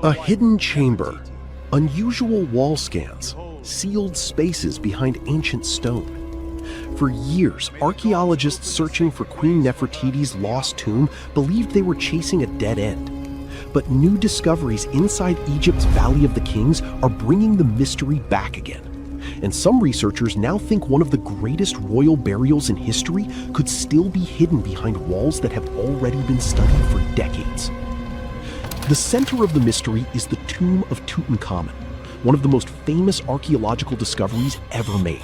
A hidden chamber, unusual wall scans, sealed spaces behind ancient stone. For years, archaeologists searching for Queen Nefertiti's lost tomb believed they were chasing a dead end. But new discoveries inside Egypt's Valley of the Kings are bringing the mystery back again. And some researchers now think one of the greatest royal burials in history could still be hidden behind walls that have already been studied for decades. The center of the mystery is the tomb of Tutankhamun, one of the most famous archaeological discoveries ever made.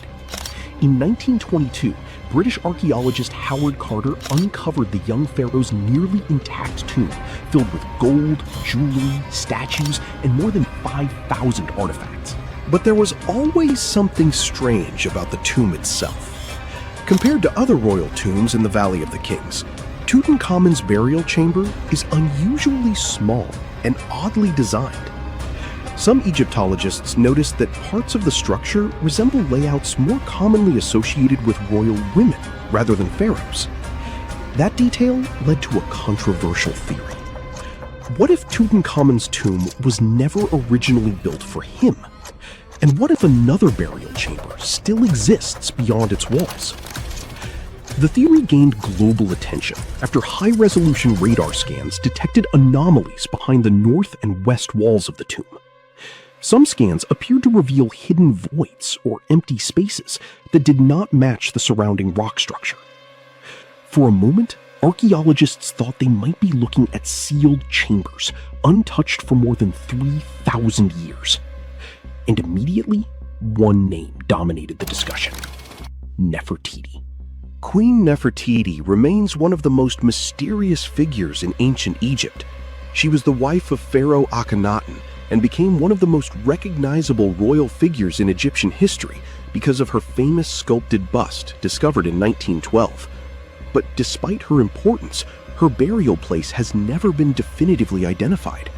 In 1922, British archaeologist Howard Carter uncovered the young pharaoh's nearly intact tomb, filled with gold, jewelry, statues, and more than 5,000 artifacts. But there was always something strange about the tomb itself. Compared to other royal tombs in the Valley of the Kings, Tutankhamun's burial chamber is unusually small and oddly designed. Some Egyptologists noticed that parts of the structure resemble layouts more commonly associated with royal women rather than pharaohs. That detail led to a controversial theory. What if Tutankhamun's tomb was never originally built for him? And what if another burial chamber still exists beyond its walls? The theory gained global attention after high-resolution radar scans detected anomalies behind the north and west walls of the tomb. Some scans appeared to reveal hidden voids or empty spaces that did not match the surrounding rock structure. For a moment, archaeologists thought they might be looking at sealed chambers, untouched for more than 3,000 years. And immediately, one name dominated the discussion: Nefertiti. Queen Nefertiti remains one of the most mysterious figures in ancient Egypt. She was the wife of Pharaoh Akhenaten and became one of the most recognizable royal figures in Egyptian history because of her famous sculpted bust discovered in 1912. But despite her importance, her burial place has never been definitively identified.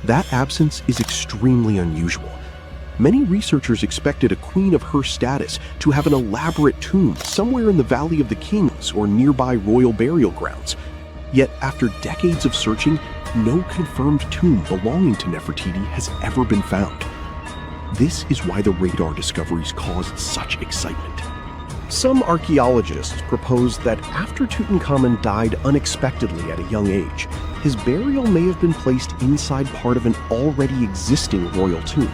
That absence is extremely unusual. Many researchers expected a queen of her status to have an elaborate tomb somewhere in the Valley of the Kings or nearby royal burial grounds. Yet after decades of searching, no confirmed tomb belonging to Nefertiti has ever been found. This is why the radar discoveries caused such excitement. Some archaeologists propose that after Tutankhamun died unexpectedly at a young age, his burial may have been placed inside part of an already existing royal tomb,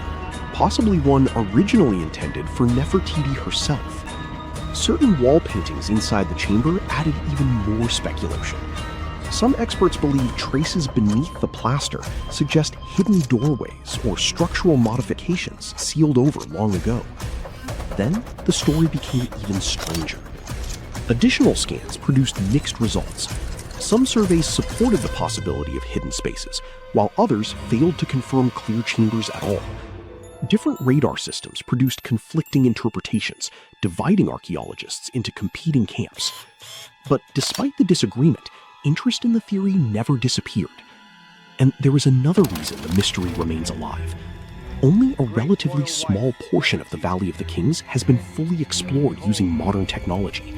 possibly one originally intended for Nefertiti herself. Certain wall paintings inside the chamber added even more speculation. Some experts believe traces beneath the plaster suggest hidden doorways or structural modifications sealed over long ago. Then, the story became even stranger. Additional scans produced mixed results. Some surveys supported the possibility of hidden spaces, while others failed to confirm clear chambers at all. Different radar systems produced conflicting interpretations, dividing archaeologists into competing camps. But despite the disagreement, interest in the theory never disappeared. And there is another reason the mystery remains alive. Only a relatively small portion of the Valley of the Kings has been fully explored using modern technology.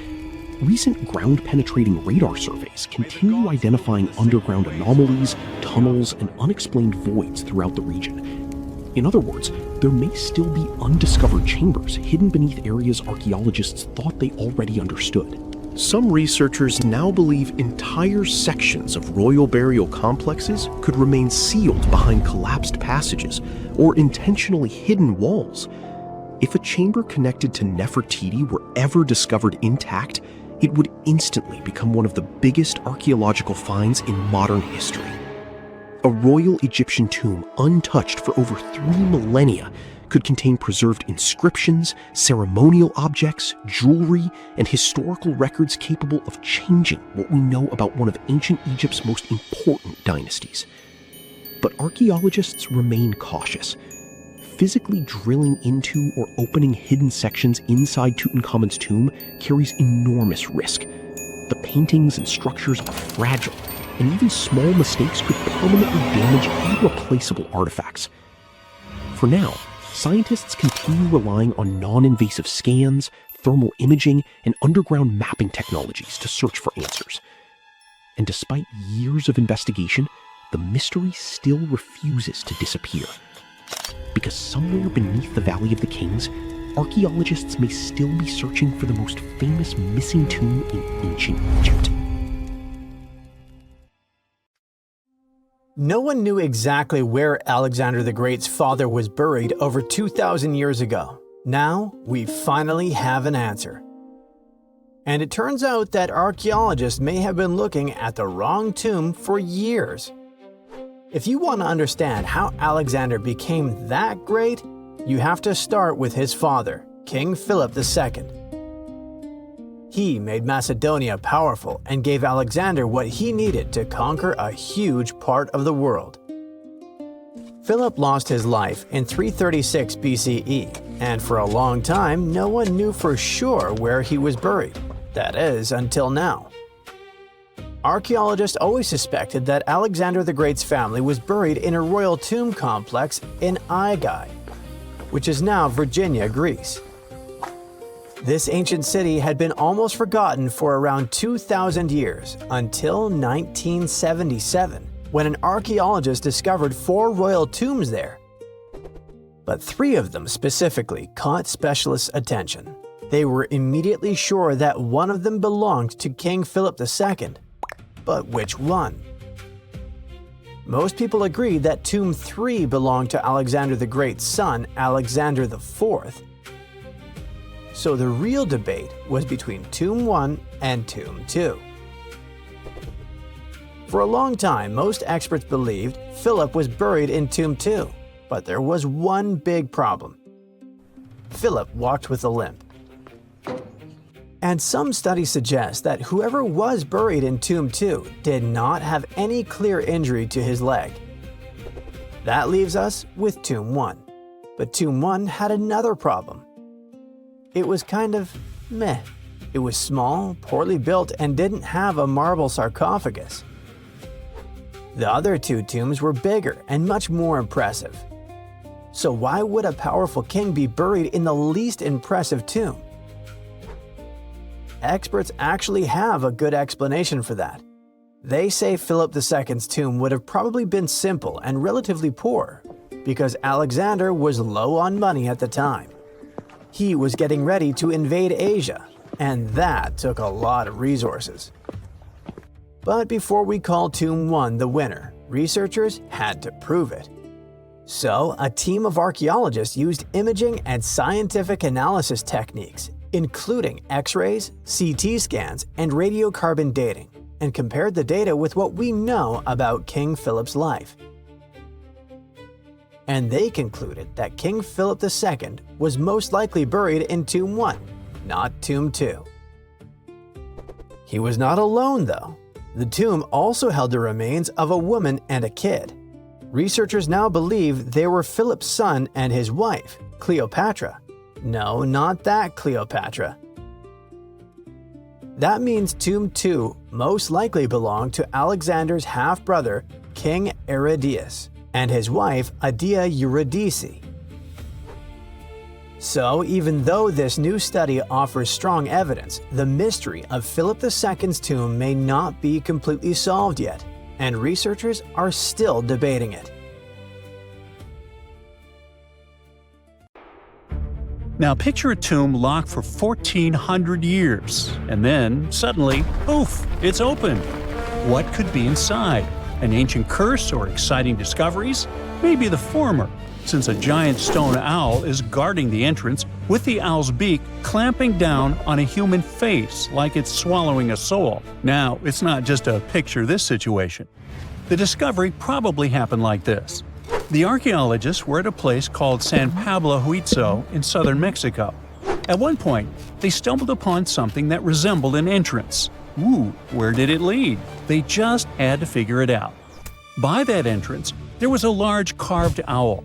Recent ground-penetrating radar surveys continue identifying underground anomalies, tunnels, and unexplained voids throughout the region. In other words, there may still be undiscovered chambers hidden beneath areas archaeologists thought they already understood. Some researchers now believe entire sections of royal burial complexes could remain sealed behind collapsed passages or intentionally hidden walls. If a chamber connected to Nefertiti were ever discovered intact, it would instantly become one of the biggest archaeological finds in modern history. A royal Egyptian tomb untouched for over 3 millennia could contain preserved inscriptions, ceremonial objects, jewelry, and historical records capable of changing what we know about one of ancient Egypt's most important dynasties. But archaeologists remain cautious. Physically drilling into or opening hidden sections inside Tutankhamun's tomb carries enormous risk. The paintings and structures are fragile, and even small mistakes could permanently damage irreplaceable artifacts. For now, scientists continue relying on non-invasive scans, thermal imaging, and underground mapping technologies to search for answers. And despite years of investigation, the mystery still refuses to disappear. Because somewhere beneath the Valley of the Kings, archaeologists may still be searching for the most famous missing tomb in ancient Egypt. No one knew exactly where Alexander the Great's father was buried over 2,000 years ago. Now, we finally have an answer. And it turns out that archaeologists may have been looking at the wrong tomb for years. If you want to understand how Alexander became that great, you have to start with his father, King Philip II. He made Macedonia powerful and gave Alexander what he needed to conquer a huge part of the world. Philip lost his life in 336 BCE, and for a long time no one knew for sure where he was buried. That is, until now. Archaeologists always suspected that Alexander the Great's family was buried in a royal tomb complex in Aigai, which is now Virginia, Greece. This ancient city had been almost forgotten for around 2,000 years, until 1977, when an archaeologist discovered 4 royal tombs there. But 3 of them specifically caught specialists' attention. They were immediately sure that one of them belonged to King Philip II. But which one? Most people agreed that Tomb 3 belonged to Alexander the Great's son, Alexander IV. So the real debate was between Tomb 1 and Tomb 2. For a long time, most experts believed Philip was buried in Tomb 2, but there was one big problem. Philip walked with a limp. And some studies suggest that whoever was buried in Tomb 2 did not have any clear injury to his leg. That leaves us with Tomb 1. But Tomb 1 had another problem. It was kind of meh. It was small, poorly built, and didn't have a marble sarcophagus. The other 2 tombs were bigger and much more impressive. So why would a powerful king be buried in the least impressive tomb? Experts actually have a good explanation for that. They say Philip II's tomb would have probably been simple and relatively poor, because Alexander was low on money at the time. He was getting ready to invade Asia, and that took a lot of resources. But before we call Tomb 1 the winner, researchers had to prove it. So, a team of archaeologists used imaging and scientific analysis techniques, including X-rays, CT scans, and radiocarbon dating, and compared the data with what we know about King Philip's life. And they concluded that King Philip II was most likely buried in Tomb 1, not Tomb 2. He was not alone, though. The tomb also held the remains of a woman and a kid. Researchers now believe they were Philip's son and his wife, Cleopatra. No, not that Cleopatra. That means Tomb 2 most likely belonged to Alexander's half-brother, King Aridaeus, and his wife, Adia Eurydice. So, even though this new study offers strong evidence, the mystery of Philip II's tomb may not be completely solved yet, and researchers are still debating it. Now picture a tomb locked for 1,400 years, and then, suddenly, poof, it's open. What could be inside? An ancient curse or exciting discoveries? Maybe the former, since a giant stone owl is guarding the entrance with the owl's beak clamping down on a human face like it's swallowing a soul. Now, it's not just a picture this situation. The discovery probably happened like this. The archaeologists were at a place called San Pablo Huizo in southern Mexico. At one point, they stumbled upon something that resembled an entrance. Ooh, where did it lead? They just had to figure it out. By that entrance, there was a large carved owl.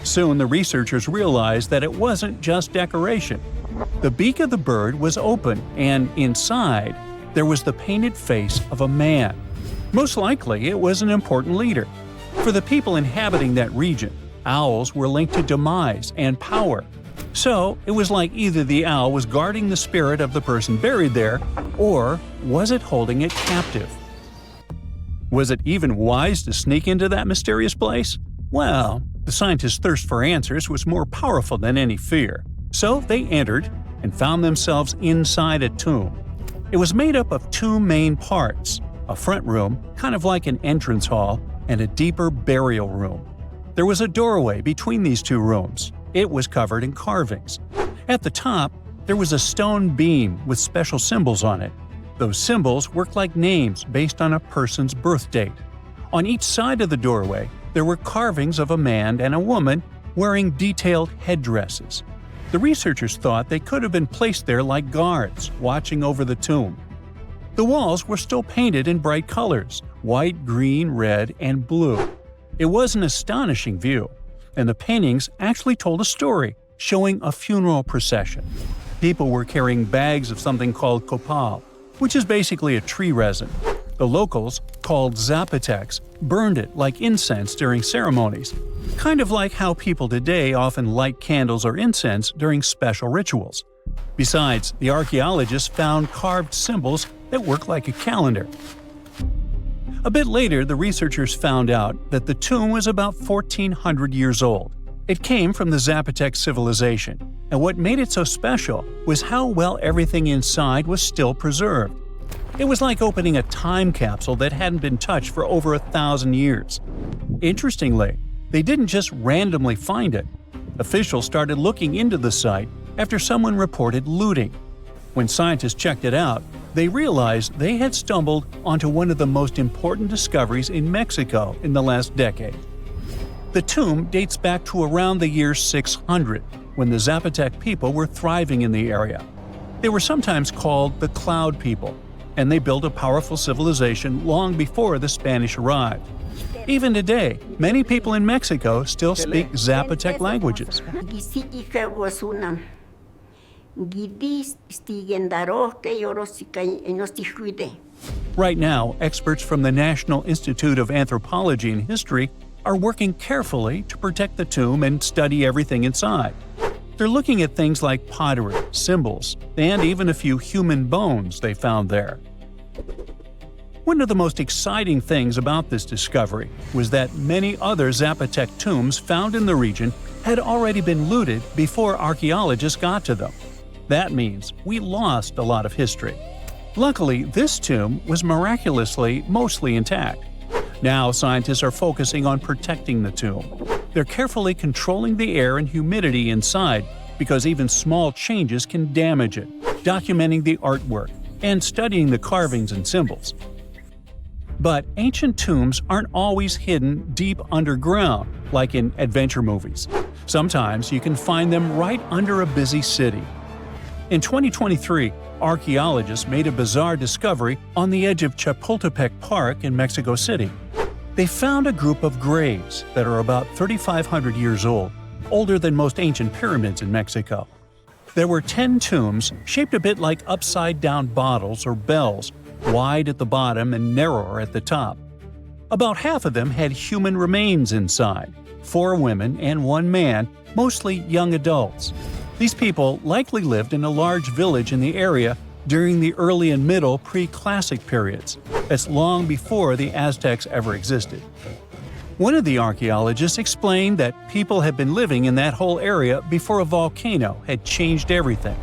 Soon the researchers realized that it wasn't just decoration. The beak of the bird was open, and inside, there was the painted face of a man. Most likely, it was an important leader. For the people inhabiting that region, owls were linked to demise and power. So, it was like either the owl was guarding the spirit of the person buried there, or was it holding it captive? Was it even wise to sneak into that mysterious place? Well, the scientists' thirst for answers was more powerful than any fear. So they entered and found themselves inside a tomb. It was made up of two main parts: a front room, kind of like an entrance hall, and a deeper burial room. There was a doorway between these two rooms. It was covered in carvings. At the top, there was a stone beam with special symbols on it. Those symbols worked like names based on a person's birth date. On each side of the doorway, there were carvings of a man and a woman wearing detailed headdresses. The researchers thought they could have been placed there like guards, watching over the tomb. The walls were still painted in bright colors: white, green, red, and blue. It was an astonishing view, and the paintings actually told a story, showing a funeral procession. People were carrying bags of something called copal, which is basically a tree resin. The locals, called Zapotecs, burned it like incense during ceremonies, kind of like how people today often light candles or incense during special rituals. Besides, the archaeologists found carved symbols that work like a calendar. A bit later, the researchers found out that the tomb was about 1,400 years old. It came from the Zapotec civilization, and what made it so special was how well everything inside was still preserved. It was like opening a time capsule that hadn't been touched for over 1,000 years. Interestingly, they didn't just randomly find it. Officials started looking into the site after someone reported looting. When scientists checked it out, they realized they had stumbled onto one of the most important discoveries in Mexico in the last decade. The tomb dates back to around the year 600, when the Zapotec people were thriving in the area. They were sometimes called the Cloud People, and they built a powerful civilization long before the Spanish arrived. Even today, many people in Mexico still speak Zapotec languages. Right now, experts from the National Institute of Anthropology and History are working carefully to protect the tomb and study everything inside. They're looking at things like pottery, symbols, and even a few human bones they found there. One of the most exciting things about this discovery was that many other Zapotec tombs found in the region had already been looted before archaeologists got to them. That means we lost a lot of history. Luckily, this tomb was miraculously mostly intact. Now scientists are focusing on protecting the tomb. They're carefully controlling the air and humidity inside because even small changes can damage it, documenting the artwork, and studying the carvings and symbols. But ancient tombs aren't always hidden deep underground, like in adventure movies. Sometimes you can find them right under a busy city. In 2023, archaeologists made a bizarre discovery on the edge of Chapultepec Park in Mexico City. They found a group of graves that are about 3,500 years old, older than most ancient pyramids in Mexico. There were 10 tombs shaped a bit like upside-down bottles or bells, wide at the bottom and narrower at the top. About half of them had human remains inside, 4 women and 1 man, mostly young adults. These people likely lived in a large village in the area during the early and middle pre-classic periods. That's long before the Aztecs ever existed. One of the archaeologists explained that people had been living in that whole area before a volcano had changed everything.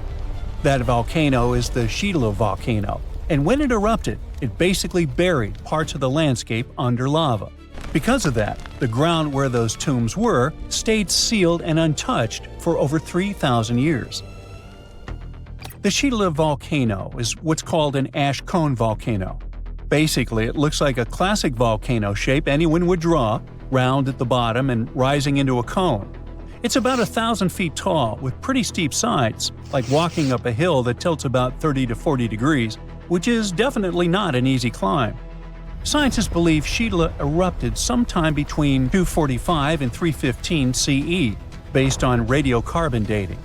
That volcano is the Chitala volcano, and when it erupted, it basically buried parts of the landscape under lava. Because of that, the ground where those tombs were stayed sealed and untouched for over 3,000 years. The Chitala volcano is what's called an ash cone volcano. Basically, it looks like a classic volcano shape anyone would draw, round at the bottom and rising into a cone. It's about 1,000 feet tall with pretty steep sides, like walking up a hill that tilts about 30 to 40 degrees, which is definitely not an easy climb. Scientists believe Chitala erupted sometime between 245 and 315 CE, based on radiocarbon dating.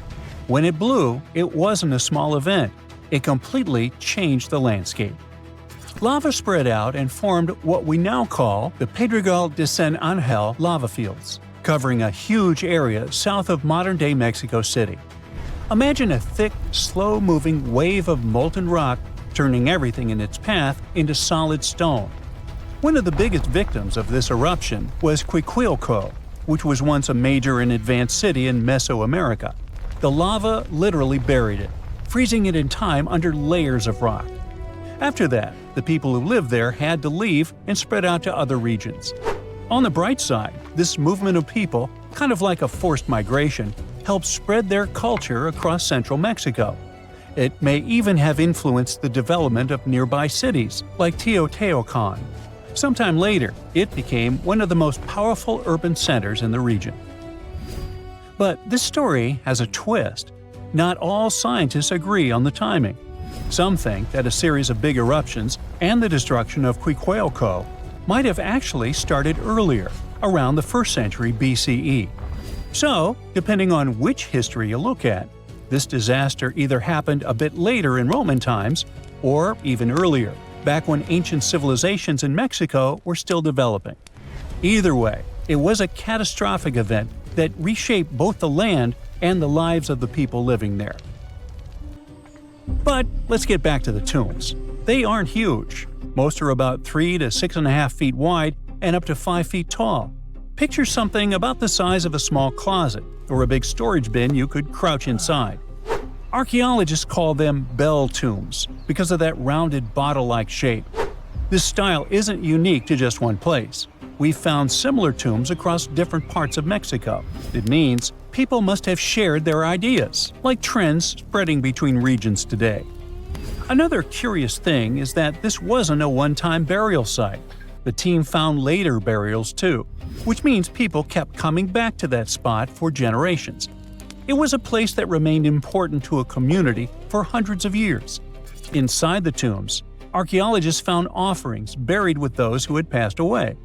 When it blew, it wasn't a small event. It completely changed the landscape. Lava spread out and formed what we now call the Pedregal de San Angel lava fields, covering a huge area south of modern-day Mexico City. Imagine a thick, slow-moving wave of molten rock turning everything in its path into solid stone. One of the biggest victims of this eruption was Quiquilco, which was once a major and advanced city in Mesoamerica. The lava literally buried it, freezing it in time under layers of rock. After that, the people who lived there had to leave and spread out to other regions. On the bright side, this movement of people, kind of like a forced migration, helped spread their culture across central Mexico. It may even have influenced the development of nearby cities, like Teotihuacan. Sometime later, it became one of the most powerful urban centers in the region. But this story has a twist. Not all scientists agree on the timing. Some think that a series of big eruptions and the destruction of Quiquilco might have actually started earlier, around the 1st century BCE. So, depending on which history you look at, this disaster either happened a bit later in Roman times or even earlier, back when ancient civilizations in Mexico were still developing. Either way, it was a catastrophic event that reshaped both the land and the lives of the people living there. But let's get back to the tombs. They aren't huge. Most are about 3 to 6.5 feet wide and up to 5 feet tall. Picture something about the size of a small closet or a big storage bin you could crouch inside. Archaeologists call them bell tombs because of that rounded bottle-like shape. This style isn't unique to just one place. We've found similar tombs across different parts of Mexico. It means people must have shared their ideas, like trends spreading between regions today. Another curious thing is that this wasn't a one-time burial site. The team found later burials too, which means people kept coming back to that spot for generations. It was a place that remained important to a community for hundreds of years. Inside the tombs, archaeologists found offerings buried with those who had passed away.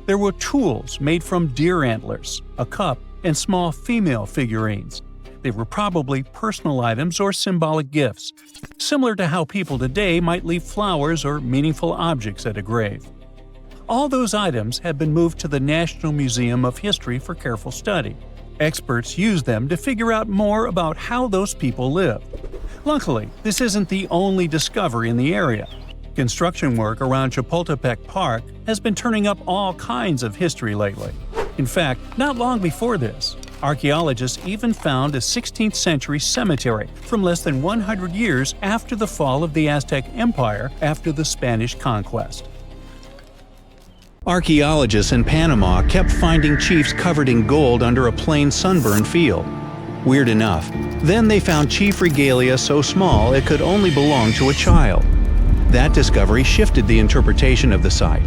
There were tools made from deer antlers, a cup, and small female figurines. They were probably personal items or symbolic gifts, similar to how people today might leave flowers or meaningful objects at a grave. All those items have been moved to the National Museum of History for careful study. Experts use them to figure out more about how those people lived. Luckily, this isn't the only discovery in the area. Construction work around Chapultepec Park has been turning up all kinds of history lately. In fact, not long before this, archaeologists even found a 16th century cemetery from less than 100 years after the fall of the Aztec Empire after the Spanish conquest. Archaeologists in Panama kept finding chiefs covered in gold under a plain sunburned field. Weird enough, then they found chief regalia so small it could only belong to a child. That discovery shifted the interpretation of the site.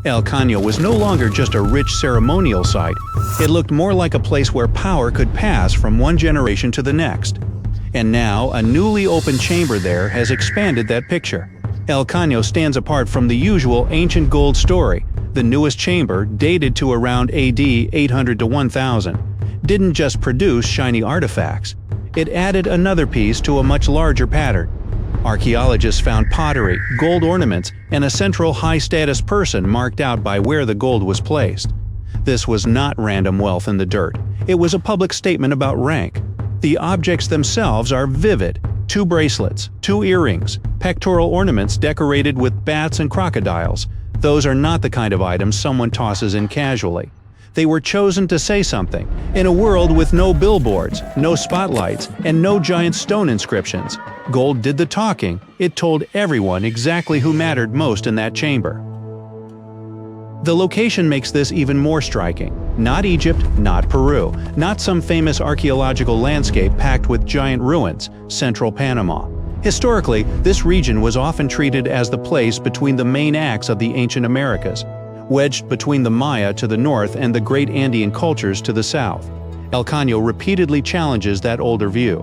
El Caño was no longer just a rich ceremonial site. It looked more like a place where power could pass from one generation to the next. And now, a newly opened chamber there has expanded that picture. El Caño stands apart from the usual ancient gold story. The newest chamber, dated to around AD 800 to 1000, didn't just produce shiny artifacts. It added another piece to a much larger pattern. Archaeologists found pottery, gold ornaments, and a central high-status person marked out by where the gold was placed. This was not random wealth in the dirt. It was a public statement about rank. The objects themselves are vivid. 2 bracelets, 2 earrings, pectoral ornaments decorated with bats and crocodiles. Those are not the kind of items someone tosses in casually. They were chosen to say something. In a world with no billboards, no spotlights, and no giant stone inscriptions, gold did the talking. It told everyone exactly who mattered most in that chamber. The location makes this even more striking. Not Egypt, not Peru, not some famous archaeological landscape packed with giant ruins, central Panama. Historically, this region was often treated as the place between the main acts of the ancient Americas, wedged between the Maya to the north and the great Andean cultures to the south. El Caño repeatedly challenges that older view.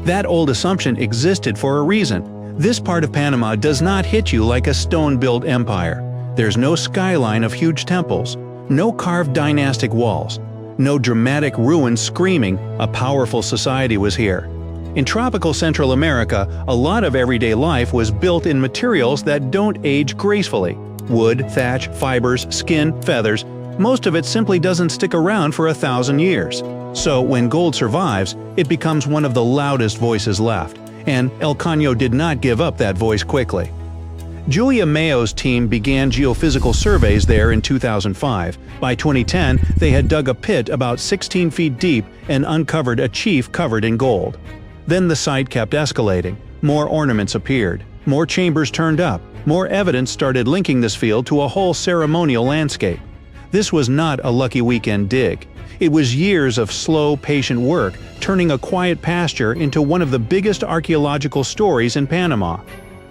That old assumption existed for a reason. This part of Panama does not hit you like a stone-built empire. There's no skyline of huge temples, no carved dynastic walls, no dramatic ruins screaming a powerful society was here. In tropical Central America, a lot of everyday life was built in materials that don't age gracefully. Wood, thatch, fibers, skin, feathers. Most of it simply doesn't stick around for 1,000 years. So when gold survives, it becomes one of the loudest voices left. And El Caño did not give up that voice quickly. Julia Mayo's team began geophysical surveys there in 2005. By 2010, they had dug a pit about 16 feet deep and uncovered a chief covered in gold. Then the site kept escalating. More ornaments appeared. More chambers turned up. More evidence started linking this field to a whole ceremonial landscape. This was not a lucky weekend dig. It was years of slow, patient work, turning a quiet pasture into one of the biggest archaeological stories in Panama.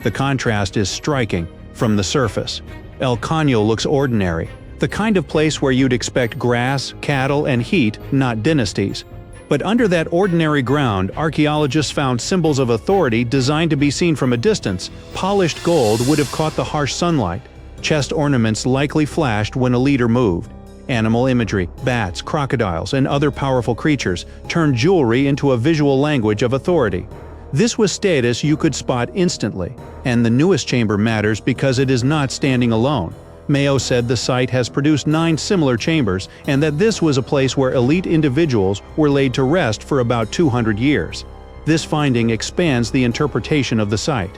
The contrast is striking. From the surface, El Caño looks ordinary, the kind of place where you'd expect grass, cattle, and heat, not dynasties. But under that ordinary ground, archaeologists found symbols of authority designed to be seen from a distance. Polished gold would have caught the harsh sunlight. Chest ornaments likely flashed when a leader moved. Animal imagery, bats, crocodiles, and other powerful creatures turned jewelry into a visual language of authority. This was status you could spot instantly, and the newest chamber matters because it is not standing alone. Mayo said the site has produced 9 similar chambers and that this was a place where elite individuals were laid to rest for about 200 years. This finding expands the interpretation of the site.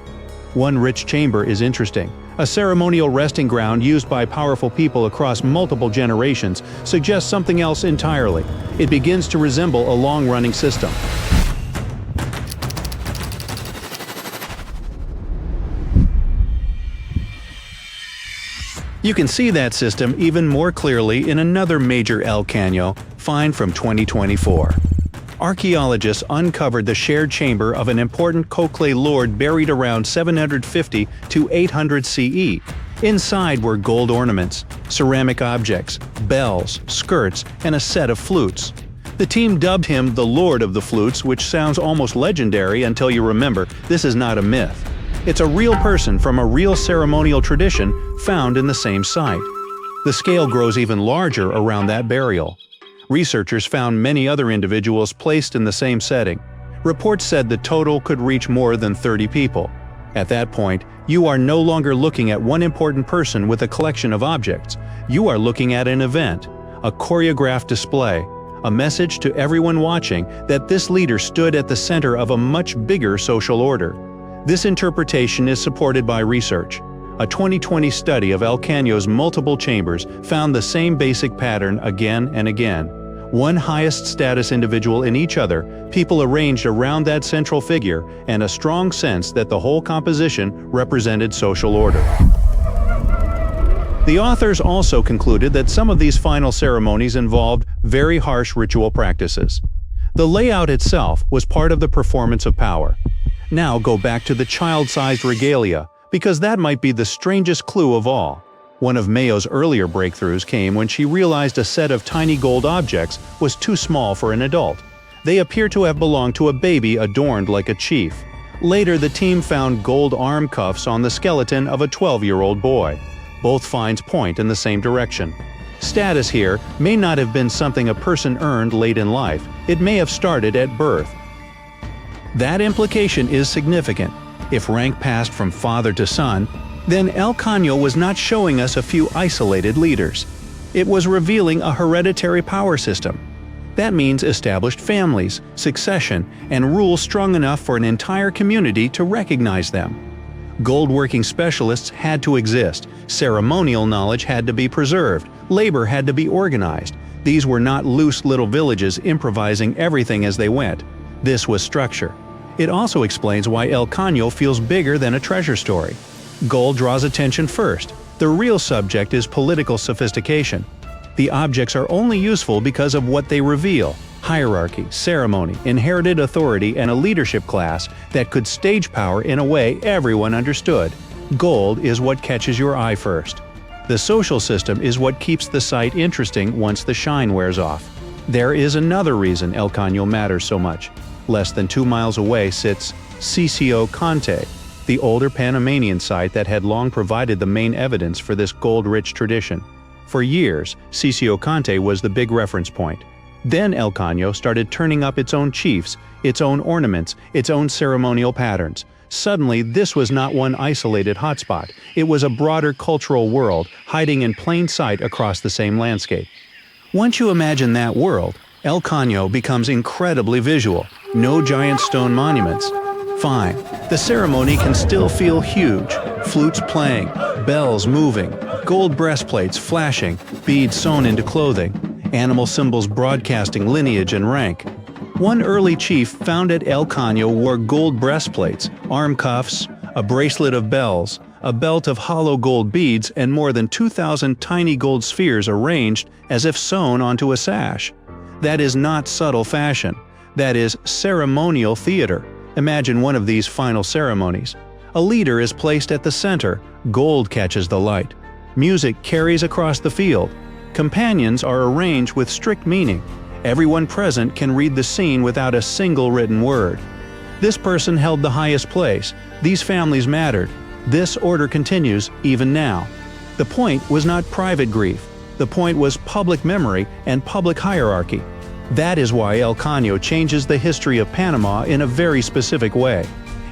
One rich chamber is interesting. A ceremonial resting ground used by powerful people across multiple generations suggests something else entirely. It begins to resemble a long-running system. You can see that system even more clearly in another major El Caño find from 2024. Archaeologists uncovered the shared chamber of an important Kokle lord buried around 750 to 800 CE. Inside were gold ornaments, ceramic objects, bells, skirts, and a set of flutes. The team dubbed him the Lord of the Flutes, which sounds almost legendary until you remember this is not a myth. It's a real person from a real ceremonial tradition found in the same site. The scale grows even larger around that burial. Researchers found many other individuals placed in the same setting. Reports said the total could reach more than 30 people. At that point, you are no longer looking at one important person with a collection of objects. You are looking at an event, a choreographed display, a message to everyone watching that this leader stood at the center of a much bigger social order. This interpretation is supported by research. A 2020 study of El Caño's multiple chambers found the same basic pattern again and again. One highest status individual in each other, people arranged around that central figure, and a strong sense that the whole composition represented social order. The authors also concluded that some of these final ceremonies involved very harsh ritual practices. The layout itself was part of the performance of power. Now go back to the child-sized regalia, because that might be the strangest clue of all. One of Mayo's earlier breakthroughs came when she realized a set of tiny gold objects was too small for an adult. They appear to have belonged to a baby adorned like a chief. Later, the team found gold arm cuffs on the skeleton of a 12-year-old boy. Both finds point in the same direction. Status here may not have been something a person earned late in life. It may have started at birth. That implication is significant. If rank passed from father to son, then El Caño was not showing us a few isolated leaders. It was revealing a hereditary power system. That means established families, succession, and rules strong enough for an entire community to recognize them. Gold-working specialists had to exist, ceremonial knowledge had to be preserved, labor had to be organized. These were not loose little villages improvising everything as they went. This was structure. It also explains why El Caño feels bigger than a treasure story. Gold draws attention first. The real subject is political sophistication. The objects are only useful because of what they reveal: hierarchy, ceremony, inherited authority, and a leadership class that could stage power in a way everyone understood. Gold is what catches your eye first. The social system is what keeps the site interesting once the shine wears off. There is another reason El Caño matters so much. Less than 2 miles away sits Sitio Conte, the older Panamanian site that had long provided the main evidence for this gold-rich tradition. For years, Sitio Conte was the big reference point. Then El Caño started turning up its own chiefs, its own ornaments, its own ceremonial patterns. Suddenly, this was not one isolated hotspot. It was a broader cultural world, hiding in plain sight across the same landscape. Once you imagine that world, El Caño becomes incredibly visual. No giant stone monuments. Fine, the ceremony can still feel huge. flutes playing, bells moving, gold breastplates flashing, beads sewn into clothing, animal symbols broadcasting lineage and rank. One early chief found at El Caño wore gold breastplates, arm cuffs, a bracelet of bells, a belt of hollow gold beads, and more than 2,000 tiny gold spheres arranged as if sewn onto a sash. That is not subtle fashion. That is ceremonial theater. Imagine one of these final ceremonies. A leader is placed at the center, gold catches the light. Music carries across the field. Companions are arranged with strict meaning. Everyone present can read the scene without a single written word. This person held the highest place. These families mattered. This order continues even now. The point was not private grief. The point was public memory and public hierarchy. That is why El Caño changes the history of Panama in a very specific way.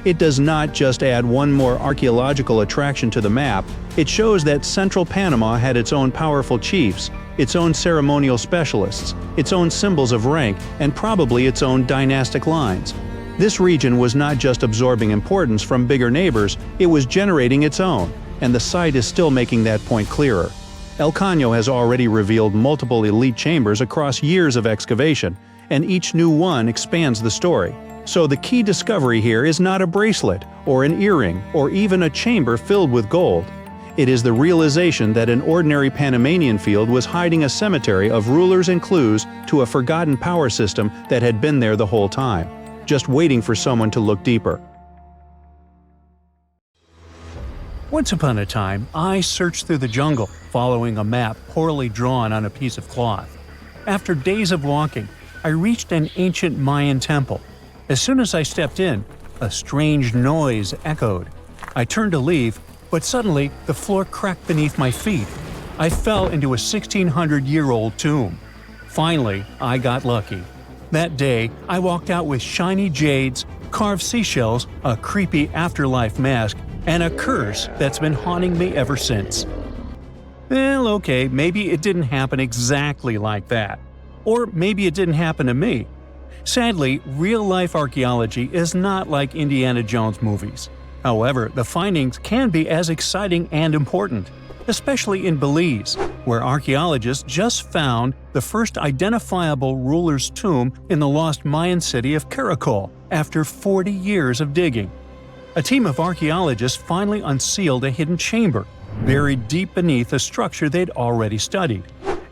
It does not just add one more archaeological attraction to the map, it shows that central Panama had its own powerful chiefs, its own ceremonial specialists, its own symbols of rank, and probably its own dynastic lines. This region was not just absorbing importance from bigger neighbors, it was generating its own, and the site is still making that point clearer. El Caño has already revealed multiple elite chambers across years of excavation, and each new one expands the story. So the key discovery here is not a bracelet, or an earring, or even a chamber filled with gold. It is the realization that an ordinary Panamanian field was hiding a cemetery of rulers and clues to a forgotten power system that had been there the whole time, just waiting for someone to look deeper. Once upon a time, I searched through the jungle, following a map poorly drawn on a piece of cloth. After days of walking, I reached an ancient Mayan temple. As soon as I stepped in, a strange noise echoed. I turned to leave, but suddenly the floor cracked beneath my feet. I fell into a 1,600-year-old tomb. Finally, I got lucky. That day, I walked out with shiny jades, carved seashells, a creepy afterlife mask, and a curse that's been haunting me ever since. Well, okay, maybe it didn't happen exactly like that. Or maybe it didn't happen to me. Sadly, real-life archaeology is not like Indiana Jones movies. However, the findings can be as exciting and important, especially in Belize, where archaeologists just found the first identifiable ruler's tomb in the lost Mayan city of Caracol after 40 years of digging. A team of archaeologists finally unsealed a hidden chamber, buried deep beneath a structure they'd already studied.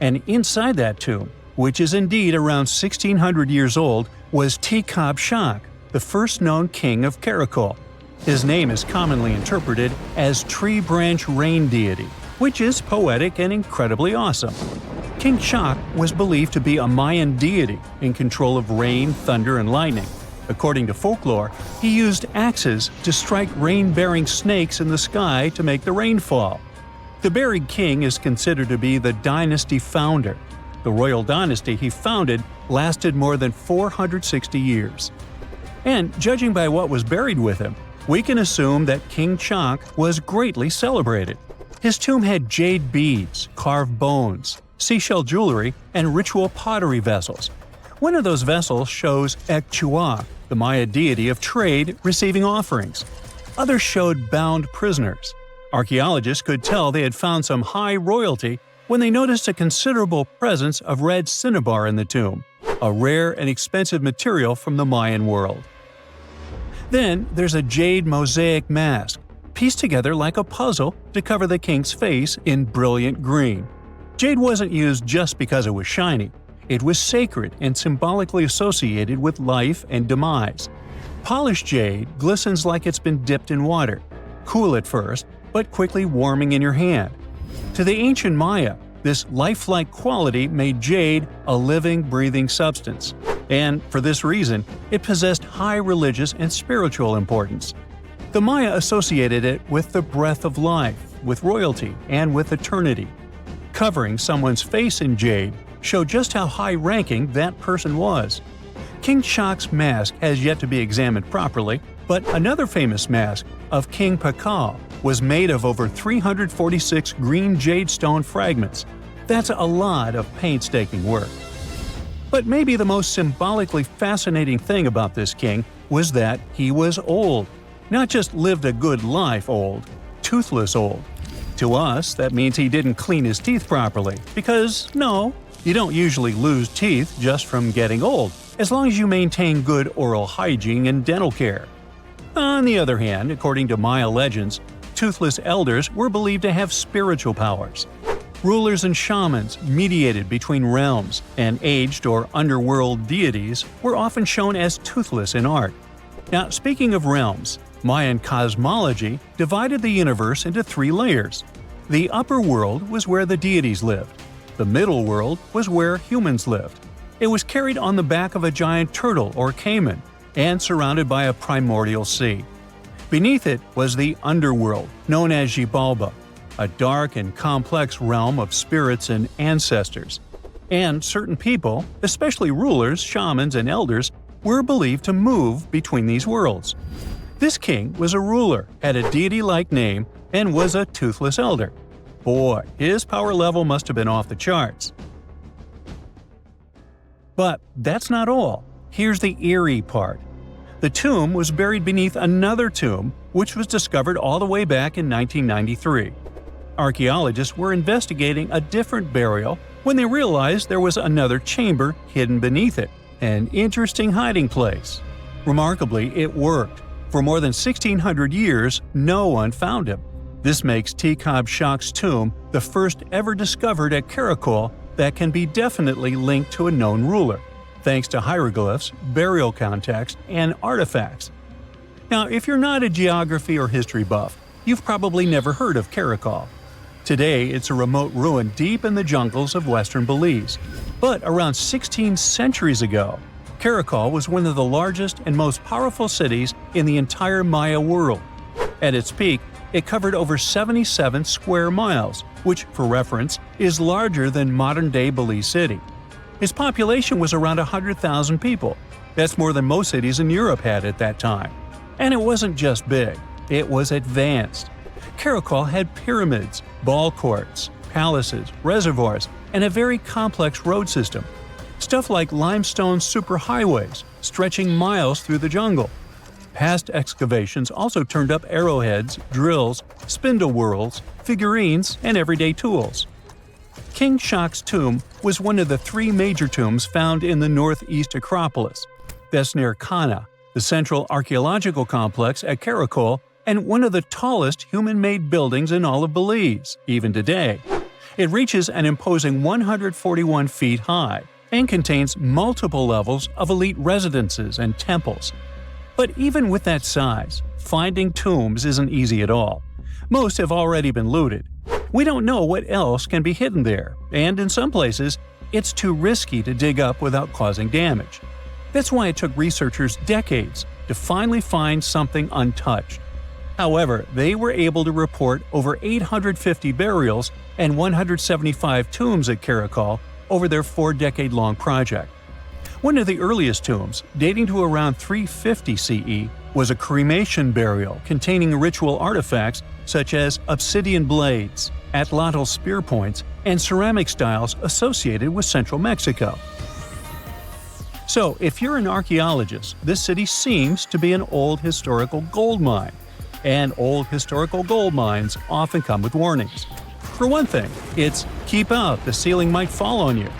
And inside that tomb, which is indeed around 1,600 years old, was Tikab Shak, the first known king of Caracol. His name is commonly interpreted as Tree Branch Rain Deity, which is poetic and incredibly awesome. King Shak was believed to be a Mayan deity in control of rain, thunder, and lightning. According to folklore, he used axes to strike rain-bearing snakes in the sky to make the rain fall. The buried king is considered to be the dynasty founder. The royal dynasty he founded lasted more than 460 years. And judging by what was buried with him, we can assume that King Shak was greatly celebrated. His tomb had jade beads, carved bones, seashell jewelry, and ritual pottery vessels. One of those vessels shows Ekchuak, the Maya deity of trade, receiving offerings. Others showed bound prisoners. Archaeologists could tell they had found some high royalty when they noticed a considerable presence of red cinnabar in the tomb, a rare and expensive material from the Mayan world. Then there's a jade mosaic mask, pieced together like a puzzle to cover the king's face in brilliant green. Jade wasn't used just because it was shiny. It was sacred and symbolically associated with life and demise. Polished jade glistens like it's been dipped in water, cool at first, but quickly warming in your hand. To the ancient Maya, this lifelike quality made jade a living, breathing substance. And for this reason, it possessed high religious and spiritual importance. The Maya associated it with the breath of life, with royalty, and with eternity. Covering someone's face in jade showed just how high-ranking that person was. King Shak's mask has yet to be examined properly, but another famous mask of King Pakal was made of over 346 green jade stone fragments. That's a lot of painstaking work. But maybe the most symbolically fascinating thing about this king was that he was old. Not just lived a good life old. toothless old. To us, that means he didn't clean his teeth properly, because no, you don't usually lose teeth just from getting old, as long as you maintain good oral hygiene and dental care. On the other hand, according to Maya legends, toothless elders were believed to have spiritual powers. Rulers and shamans mediated between realms, and aged or underworld deities were often shown as toothless in art. Now, speaking of realms, Mayan cosmology divided the universe into 3 layers. The upper world was where the deities lived. The middle world was where humans lived. It was carried on the back of a giant turtle or caiman, and surrounded by a primordial sea. Beneath it was the underworld, known as Xibalba, a dark and complex realm of spirits and ancestors. And certain people, especially rulers, shamans, and elders, were believed to move between these worlds. This king was a ruler, had a deity-like name, and was a toothless elder. Boy, his power level must have been off the charts. But that's not all. Here's the eerie part. The tomb was buried beneath another tomb, which was discovered all the way back in 1993. Archaeologists were investigating a different burial when they realized there was another chamber hidden beneath it, an interesting hiding place. Remarkably, it worked. For more than 1,600 years, no one found him. This makes Tekhab Shak's tomb the first ever discovered at Karakol that can be definitely linked to a known ruler, thanks to hieroglyphs, burial context, and artifacts. Now, if you're not a geography or history buff, you've probably never heard of Karakol. Today, it's a remote ruin deep in the jungles of western Belize. But around 16 centuries ago, Karakol was one of the largest and most powerful cities in the entire Maya world. At its peak, it covered over 77 square miles, which, for reference, is larger than modern-day Belize City. Its population was around 100,000 people. That's more than most cities in Europe had at that time. And it wasn't just big, it was advanced. Karakol had pyramids, ball courts, palaces, reservoirs, and a very complex road system. Stuff like limestone superhighways stretching miles through the jungle. Past excavations also turned up arrowheads, drills, spindle whorls, figurines, and everyday tools. King Shak's tomb was one of the 3 major tombs found in the northeast Acropolis. That's near Kana, the central archaeological complex at Karakol, and one of the tallest human-made buildings in all of Belize, even today. It reaches an imposing 141 feet high and contains multiple levels of elite residences and temples. But even with that size, finding tombs isn't easy at all. Most have already been looted. We don't know what else can be hidden there, and in some places, it's too risky to dig up without causing damage. That's why it took researchers decades to finally find something untouched. However, they were able to report over 850 burials and 175 tombs at Karakol over their 4-decade-long project. One of the earliest tombs, dating to around 350 CE, was a cremation burial containing ritual artifacts such as obsidian blades, atlatl spear points, and ceramic styles associated with central Mexico. So, if you're an archaeologist, this city seems to be an old historical gold mine. And old historical gold mines often come with warnings. For one thing, it's keep out, the ceiling might fall on you.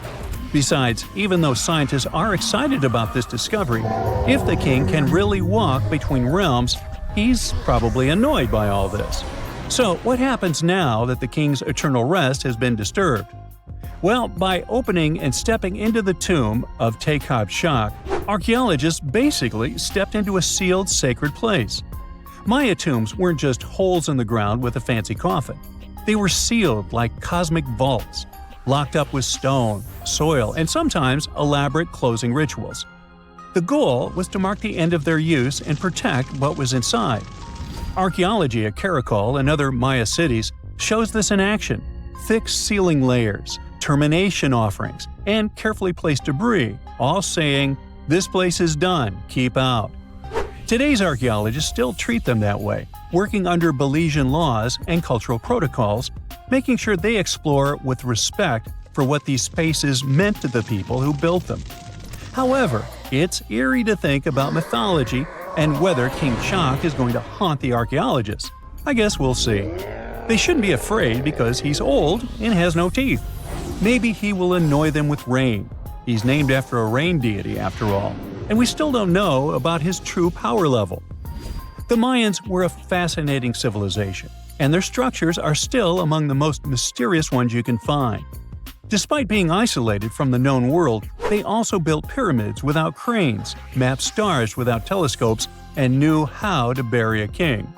Besides, even though scientists are excited about this discovery, if the king can really walk between realms, he's probably annoyed by all this. So what happens now that the king's eternal rest has been disturbed? Well, by opening and stepping into the tomb of Tekhab Shak, archaeologists basically stepped into a sealed sacred place. Maya tombs weren't just holes in the ground with a fancy coffin. They were sealed like cosmic vaults, locked up with stone, soil, and sometimes elaborate closing rituals. The goal was to mark the end of their use and protect what was inside. Archaeology at Karakol and other Maya cities shows this in action. Thick ceiling layers, termination offerings, and carefully placed debris, all saying, "This place is done, keep out." Today's archaeologists still treat them that way, working under Belizean laws and cultural protocols, making sure they explore with respect for what these spaces meant to the people who built them. However, it's eerie to think about mythology and whether King Shak is going to haunt the archaeologists. I guess we'll see. They shouldn't be afraid because he's old and has no teeth. Maybe he will annoy them with rain. He's named after a rain deity, after all, and we still don't know about his true power level. The Mayans were a fascinating civilization, and their structures are still among the most mysterious ones you can find. Despite being isolated from the known world, they also built pyramids without cranes, mapped stars without telescopes, and knew how to bury a king.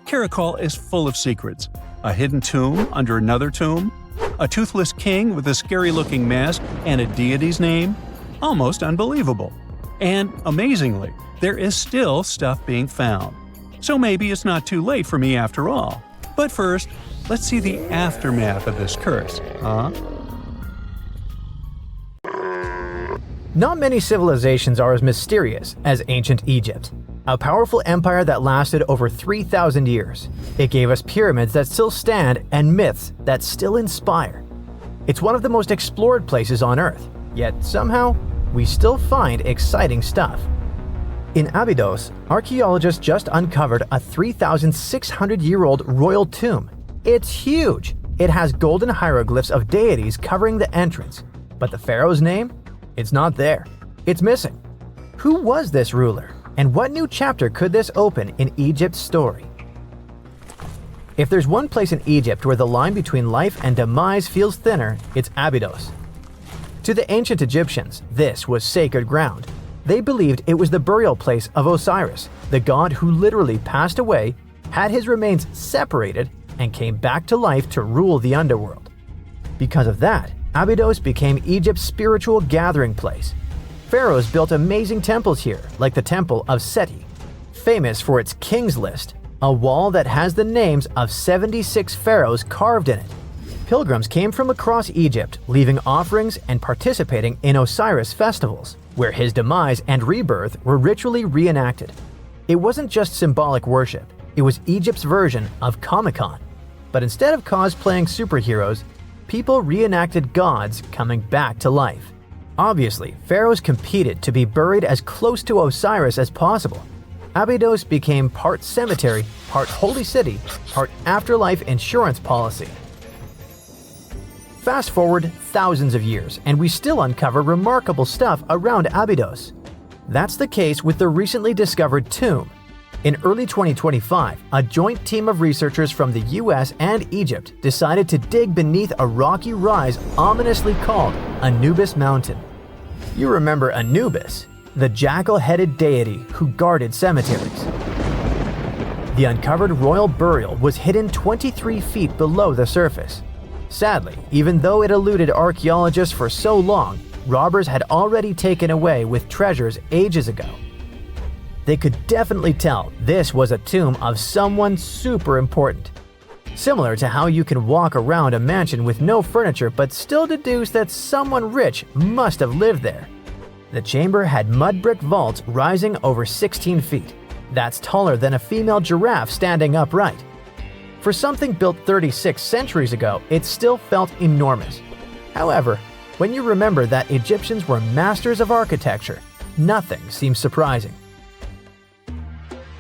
Karakol is full of secrets. A hidden tomb under another tomb, a toothless king with a scary-looking mask and a deity's name. Almost unbelievable. And, amazingly, there is still stuff being found. So maybe it's not too late for me after all. But first, let's see the aftermath of this curse, huh? Not many civilizations are as mysterious as ancient Egypt. A powerful empire that lasted over 3,000 years. It gave us pyramids that still stand and myths that still inspire. It's one of the most explored places on Earth, yet somehow, we still find exciting stuff. In Abydos, archaeologists just uncovered a 3,600-year-old royal tomb. It's huge! It has golden hieroglyphs of deities covering the entrance. But the pharaoh's name? It's not there. It's missing. Who was this ruler? And what new chapter could this open in Egypt's story? If there's one place in Egypt where the line between life and demise feels thinner, it's Abydos. To the ancient Egyptians, this was sacred ground. They believed it was the burial place of Osiris, the god who literally passed away, had his remains separated, and came back to life to rule the underworld. Because of that, Abydos became Egypt's spiritual gathering place. Pharaohs built amazing temples here, like the Temple of Seti, famous for its King's List, a wall that has the names of 76 pharaohs carved in it. Pilgrims came from across Egypt, leaving offerings and participating in Osiris festivals, where his demise and rebirth were ritually reenacted. It wasn't just symbolic worship, it was Egypt's version of Comic-Con. But instead of cosplaying superheroes, people reenacted gods coming back to life. Obviously, pharaohs competed to be buried as close to Osiris as possible. Abydos became part cemetery, part holy city, part afterlife insurance policy. Fast forward thousands of years, and we still uncover remarkable stuff around Abydos. That's the case with the recently discovered tomb. In early 2025, a joint team of researchers from the US and Egypt decided to dig beneath a rocky rise ominously called Anubis Mountain. You remember Anubis, the jackal-headed deity who guarded cemeteries. The uncovered royal burial was hidden 23 feet below the surface. Sadly, even though it eluded archaeologists for so long, robbers had already taken away with treasures ages ago. They could definitely tell this was a tomb of someone super important. Similar to how you can walk around a mansion with no furniture but still deduce that someone rich must have lived there. The chamber had mud brick vaults rising over 16 feet. That's taller than a female giraffe standing upright. For something built 36 centuries ago, it still felt enormous. However, when you remember that Egyptians were masters of architecture, nothing seems surprising.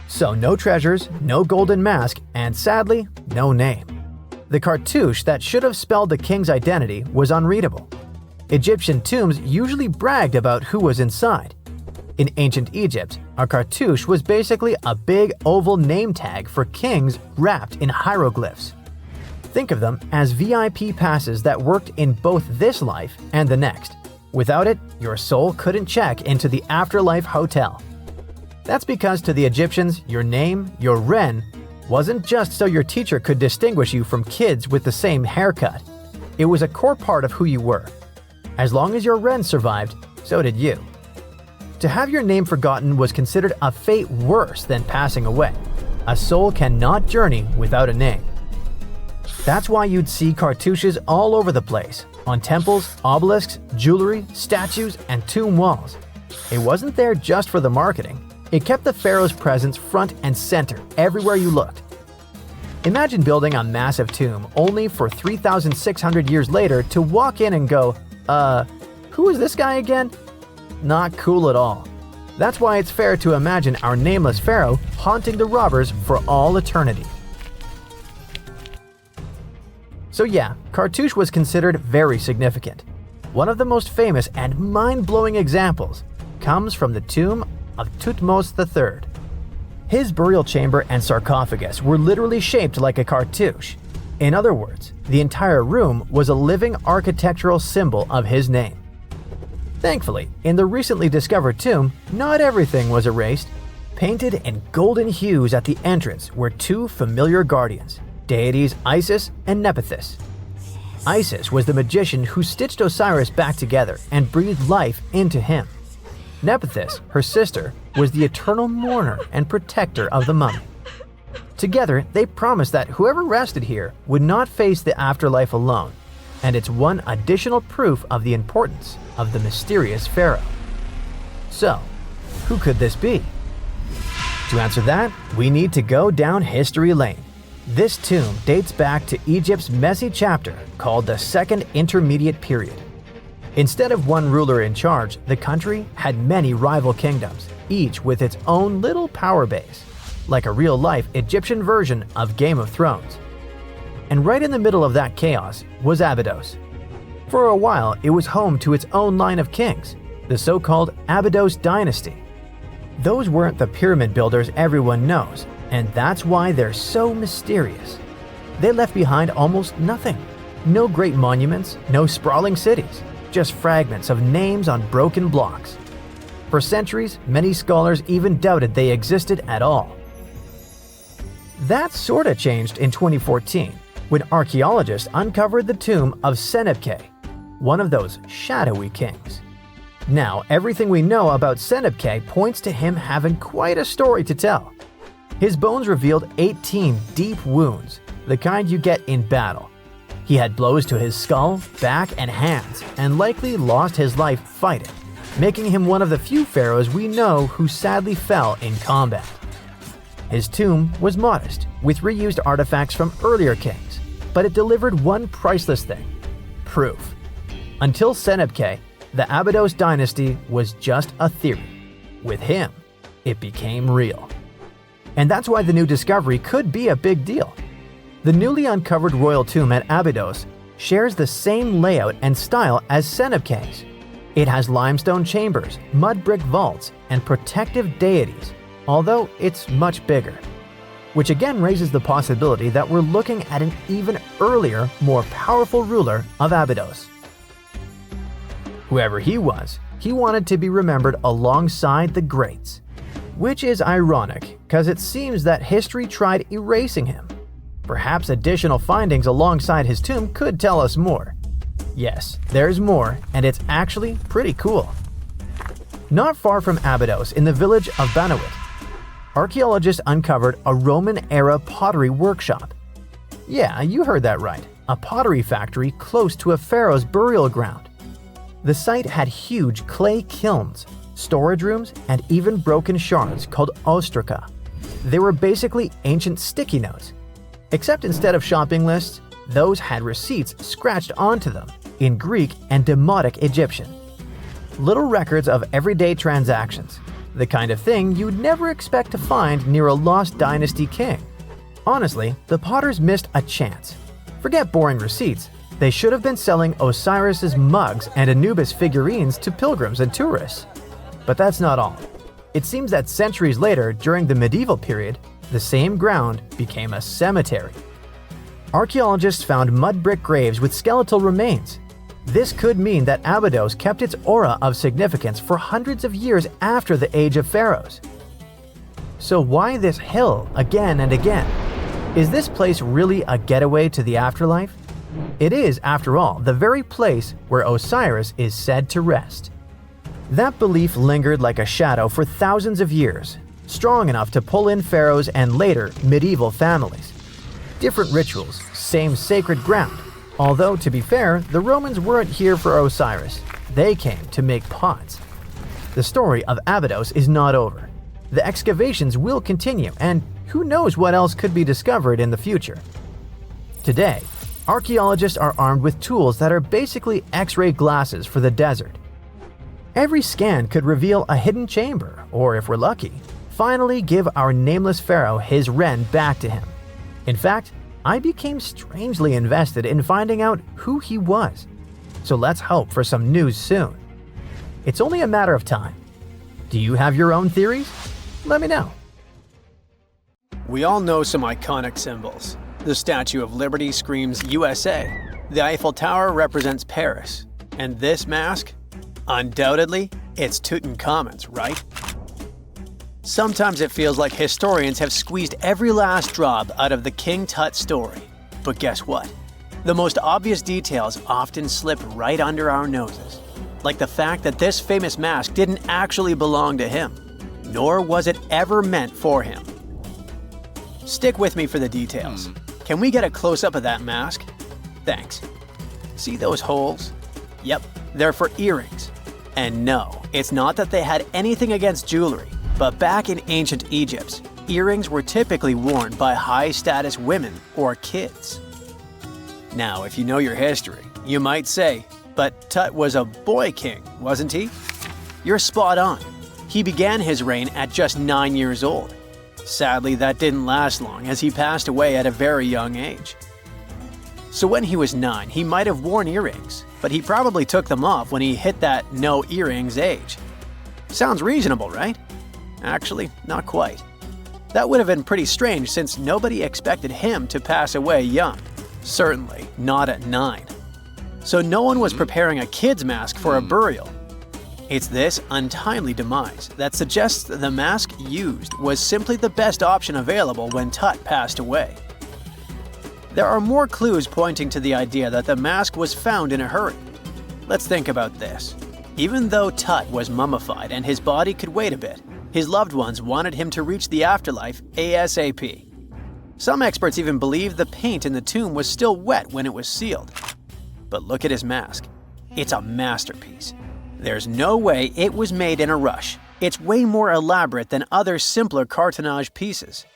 So no treasures, no golden mask, and sadly, no name. The cartouche that should have spelled the king's identity was unreadable. Egyptian tombs usually bragged about who was inside. In ancient Egypt, a cartouche was basically a big oval name tag for kings wrapped in hieroglyphs. Think of them as VIP passes that worked in both this life and the next. Without it, your soul couldn't check into the afterlife hotel. That's because to the Egyptians, your name, your ren, wasn't just so your teacher could distinguish you from kids with the same haircut. It was a core part of who you were. As long as your ren survived, so did you. To have your name forgotten was considered a fate worse than passing away. A soul cannot journey without a name. That's why you'd see cartouches all over the place, on temples, obelisks, jewelry, statues, and tomb walls. It wasn't there just for the marketing. It kept the pharaoh's presence front and center everywhere you looked. Imagine building a massive tomb only for 3,600 years later to walk in and go, who is this guy again? Not cool at all. That's why it's fair to imagine our nameless pharaoh haunting the robbers for all eternity. So yeah, cartouche was considered very significant. One of the most famous and mind-blowing examples comes from the tomb of Thutmose III. His burial chamber and sarcophagus were literally shaped like a cartouche. In other words, the entire room was a living architectural symbol of his name. Thankfully, in the recently discovered tomb, not everything was erased. Painted in golden hues at the entrance were two familiar guardians, deities Isis and Nephthys. Isis was the magician who stitched Osiris back together and breathed life into him. Nephthys, her sister, was the eternal mourner and protector of the mummy. Together, they promised that whoever rested here would not face the afterlife alone, and it's one additional proof of the importance of the mysterious pharaoh. So, who could this be? To answer that, we need to go down history lane. This tomb dates back to Egypt's messy chapter called the Second Intermediate Period. Instead of one ruler in charge, the country had many rival kingdoms, each with its own little power base, like a real-life Egyptian version of Game of Thrones. And right in the middle of that chaos was Abydos. For a while, it was home to its own line of kings, the so-called Abydos dynasty. Those weren't the pyramid builders everyone knows, and that's why they're so mysterious. They left behind almost nothing. No great monuments, no sprawling cities, just fragments of names on broken blocks. For centuries, many scholars even doubted they existed at all. That sorta changed in 2014, when archaeologists uncovered the tomb of Senebkay, one of those shadowy kings. Now, everything we know about Senebkay points to him having quite a story to tell. His bones revealed 18 deep wounds, the kind you get in battle. He had blows to his skull, back, and hands, and likely lost his life fighting, making him one of the few pharaohs we know who sadly fell in combat. His tomb was modest, with reused artifacts from earlier kings, but it delivered one priceless thing: proof. Until Senebkay, the Abydos dynasty was just a theory. With him, it became real. And that's why the new discovery could be a big deal. The newly uncovered royal tomb at Abydos shares the same layout and style as Senebkay's. It has limestone chambers, mud brick vaults, and protective deities, although it's much bigger. Which again raises the possibility that we're looking at an even earlier, more powerful ruler of Abydos. Whoever he was, he wanted to be remembered alongside the greats. Which is ironic, because it seems that history tried erasing him. Perhaps additional findings alongside his tomb could tell us more. Yes, there's more, and it's actually pretty cool. Not far from Abydos, in the village of Banawit, archaeologists uncovered a Roman-era pottery workshop. Yeah, you heard that right, a pottery factory close to a pharaoh's burial ground. The site had huge clay kilns, storage rooms, and even broken shards called ostraca. They were basically ancient sticky notes. Except instead of shopping lists, those had receipts scratched onto them in Greek and Demotic Egyptian. Little records of everyday transactions, the kind of thing you'd never expect to find near a lost dynasty king. Honestly, the potters missed a chance. Forget boring receipts, they should have been selling Osiris's mugs and Anubis figurines to pilgrims and tourists. But that's not all. It seems that centuries later, during the medieval period, the same ground became a cemetery. Archaeologists found mud brick graves with skeletal remains. This could mean that Abydos kept its aura of significance for hundreds of years after the age of pharaohs. So why this hill again and again? Is this place really a getaway to the afterlife? It is, after all, the very place where Osiris is said to rest. That belief lingered like a shadow for thousands of years, strong enough to pull in pharaohs and later medieval families. Different rituals, same sacred ground. Although, to be fair, the Romans weren't here for Osiris. They came to make pots. The story of Abydos is not over. The excavations will continue, and who knows what else could be discovered in the future. Today, archaeologists are armed with tools that are basically X-ray glasses for the desert. Every scan could reveal a hidden chamber, or if we're lucky, finally give our nameless pharaoh his wren back to him. In fact, I became strangely invested in finding out who he was. So let's hope for some news soon. It's only a matter of time. Do you have your own theories? Let me know. We all know some iconic symbols. The Statue of Liberty screams USA. The Eiffel Tower represents Paris. And this mask? Undoubtedly, it's Tutankhamun's, right? Sometimes it feels like historians have squeezed every last drop out of the King Tut story. But guess what? The most obvious details often slip right under our noses. Like the fact that this famous mask didn't actually belong to him, nor was it ever meant for him. Stick with me for the details. Can we get a close-up of that mask? Thanks. See those holes? Yep, they're for earrings. And no, it's not that they had anything against jewelry, but back in ancient Egypt, earrings were typically worn by high-status women or kids. Now, if you know your history, you might say, but Tut was a boy king, wasn't he? You're spot on. He began his reign at just 9 years old. Sadly, that didn't last long as he passed away at a very young age. So when he was 9, he might have worn earrings, but he probably took them off when he hit that no earrings age. Sounds reasonable, right? Actually, not quite. That would have been pretty strange since nobody expected him to pass away young. Certainly not at 9. So no one was preparing a kid's mask for a burial. It's this untimely demise that suggests that the mask used was simply the best option available when Tut passed away. There are more clues pointing to the idea that the mask was found in a hurry. Let's think about this. Even though Tut was mummified and his body could wait a bit, his loved ones wanted him to reach the afterlife ASAP. Some experts even believe the paint in the tomb was still wet when it was sealed. But look at his mask. It's a masterpiece. There's no way it was made in a rush. It's way more elaborate than other simpler cartonnage pieces.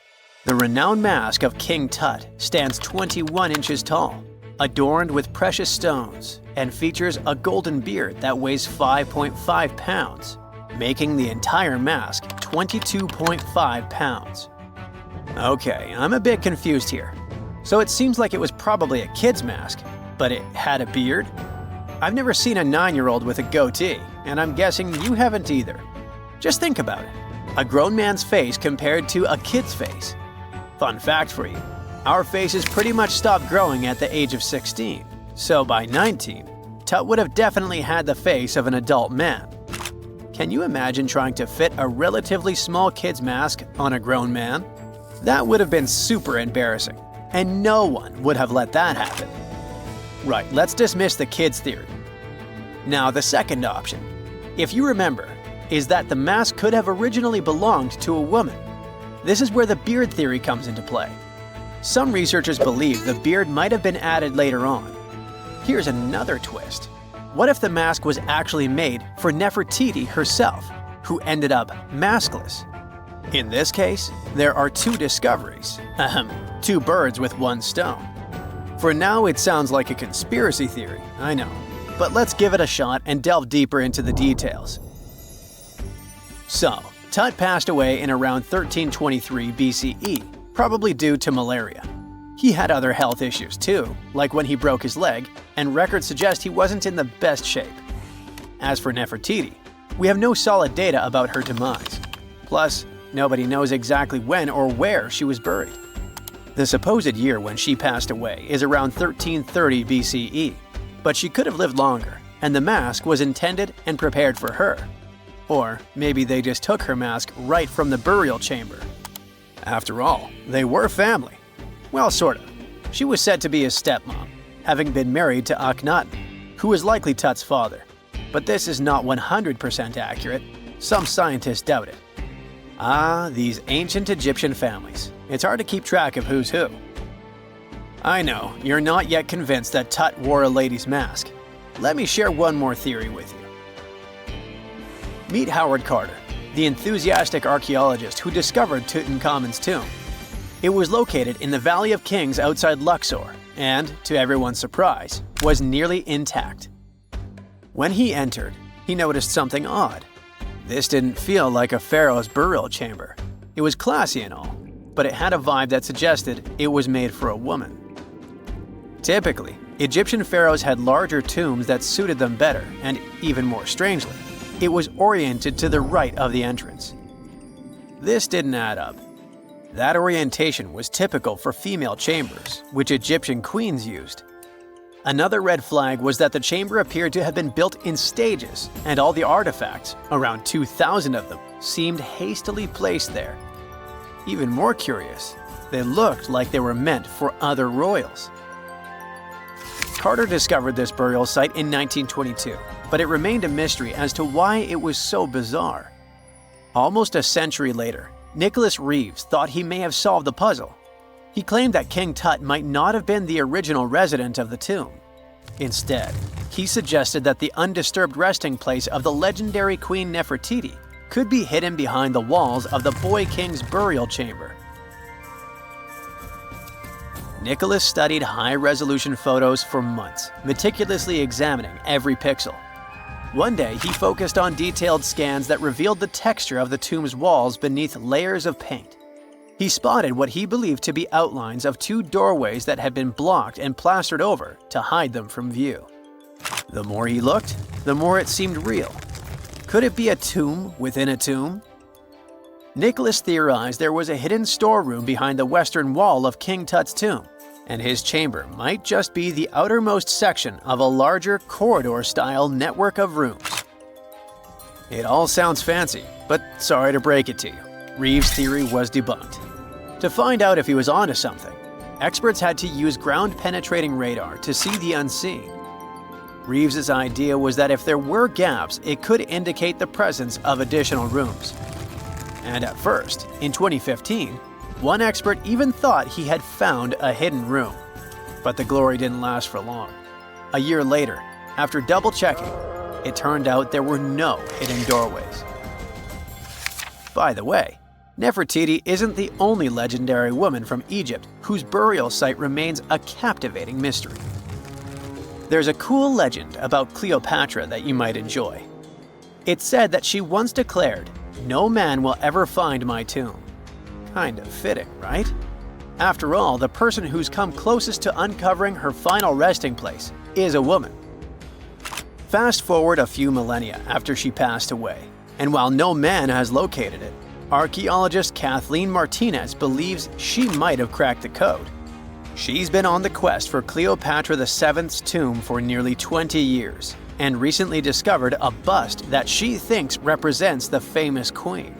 The renowned mask of King Tut stands 21 inches tall, adorned with precious stones, and features a golden beard that weighs 5.5 pounds, making the entire mask 22.5 pounds. Okay, I'm a bit confused here. So it seems like it was probably a kid's mask, but it had a beard? I've never seen a 9-year-old with a goatee, and I'm guessing you haven't either. Just think about it. A grown man's face compared to a kid's face. Fun fact for you, our faces pretty much stopped growing at the age of 16, so by 19, Tut would have definitely had the face of an adult man. Can you imagine trying to fit a relatively small kid's mask on a grown man? That would have been super embarrassing, and no one would have let that happen. Right, let's dismiss the kid's theory. Now, the second option, if you remember, is that the mask could have originally belonged to a woman. This is where the beard theory comes into play. Some researchers believe the beard might have been added later on. Here's another twist. What if the mask was actually made for Nefertiti herself, who ended up maskless? In this case, there are two discoveries. Two birds with one stone. For now, it sounds like a conspiracy theory, I know. But let's give it a shot and delve deeper into the details. So, Tut passed away in around 1323 BCE, probably due to malaria. He had other health issues too, like when he broke his leg, and records suggest he wasn't in the best shape. As for Nefertiti, we have no solid data about her demise. Plus, nobody knows exactly when or where she was buried. The supposed year when she passed away is around 1330 BCE, but she could have lived longer, and the mask was intended and prepared for her. Or maybe they just took her mask right from the burial chamber. After all, they were family. Well, sort of. She was said to be his stepmom, having been married to Akhenaten, who was likely Tut's father. But this is not 100% accurate. Some scientists doubt it. Ah, these ancient Egyptian families. It's hard to keep track of who's who. I know, you're not yet convinced that Tut wore a lady's mask. Let me share one more theory with you. Meet Howard Carter, the enthusiastic archaeologist who discovered Tutankhamun's tomb. It was located in the Valley of Kings outside Luxor and, to everyone's surprise, was nearly intact. When he entered, he noticed something odd. This didn't feel like a pharaoh's burial chamber. It was classy and all, but it had a vibe that suggested it was made for a woman. Typically, Egyptian pharaohs had larger tombs that suited them better, and even more strangely, it was oriented to the right of the entrance. This didn't add up. That orientation was typical for female chambers, which Egyptian queens used. Another red flag was that the chamber appeared to have been built in stages, and all the artifacts, around 2,000 of them, seemed hastily placed there. Even more curious, they looked like they were meant for other royals. Carter discovered this burial site in 1922, but it remained a mystery as to why it was so bizarre. Almost a century later, Nicholas Reeves thought he may have solved the puzzle. He claimed that King Tut might not have been the original resident of the tomb. Instead, he suggested that the undisturbed resting place of the legendary Queen Nefertiti could be hidden behind the walls of the boy king's burial chamber. Nicholas studied high-resolution photos for months, meticulously examining every pixel. One day, he focused on detailed scans that revealed the texture of the tomb's walls beneath layers of paint. He spotted what he believed to be outlines of two doorways that had been blocked and plastered over to hide them from view. The more he looked, the more it seemed real. Could it be a tomb within a tomb? Nicholas theorized there was a hidden storeroom behind the western wall of King Tut's tomb, and his chamber might just be the outermost section of a larger corridor-style network of rooms. It all sounds fancy, but sorry to break it to you, Reeves' theory was debunked. To find out if he was onto something, experts had to use ground-penetrating radar to see the unseen. Reeves' idea was that if there were gaps, it could indicate the presence of additional rooms. And at first, in 2015, one expert even thought he had found a hidden room. But the glory didn't last for long. A year later, after double-checking, it turned out there were no hidden doorways. By the way, Nefertiti isn't the only legendary woman from Egypt whose burial site remains a captivating mystery. There's a cool legend about Cleopatra that you might enjoy. It's said that she once declared, "No man will ever find my tomb." Kind of fitting, right? After all, the person who's come closest to uncovering her final resting place is a woman. Fast forward a few millennia after she passed away, and while no man has located it, archaeologist Kathleen Martinez believes she might have cracked the code. She's been on the quest for Cleopatra VII's tomb for nearly 20 years, and recently discovered a bust that she thinks represents the famous queen.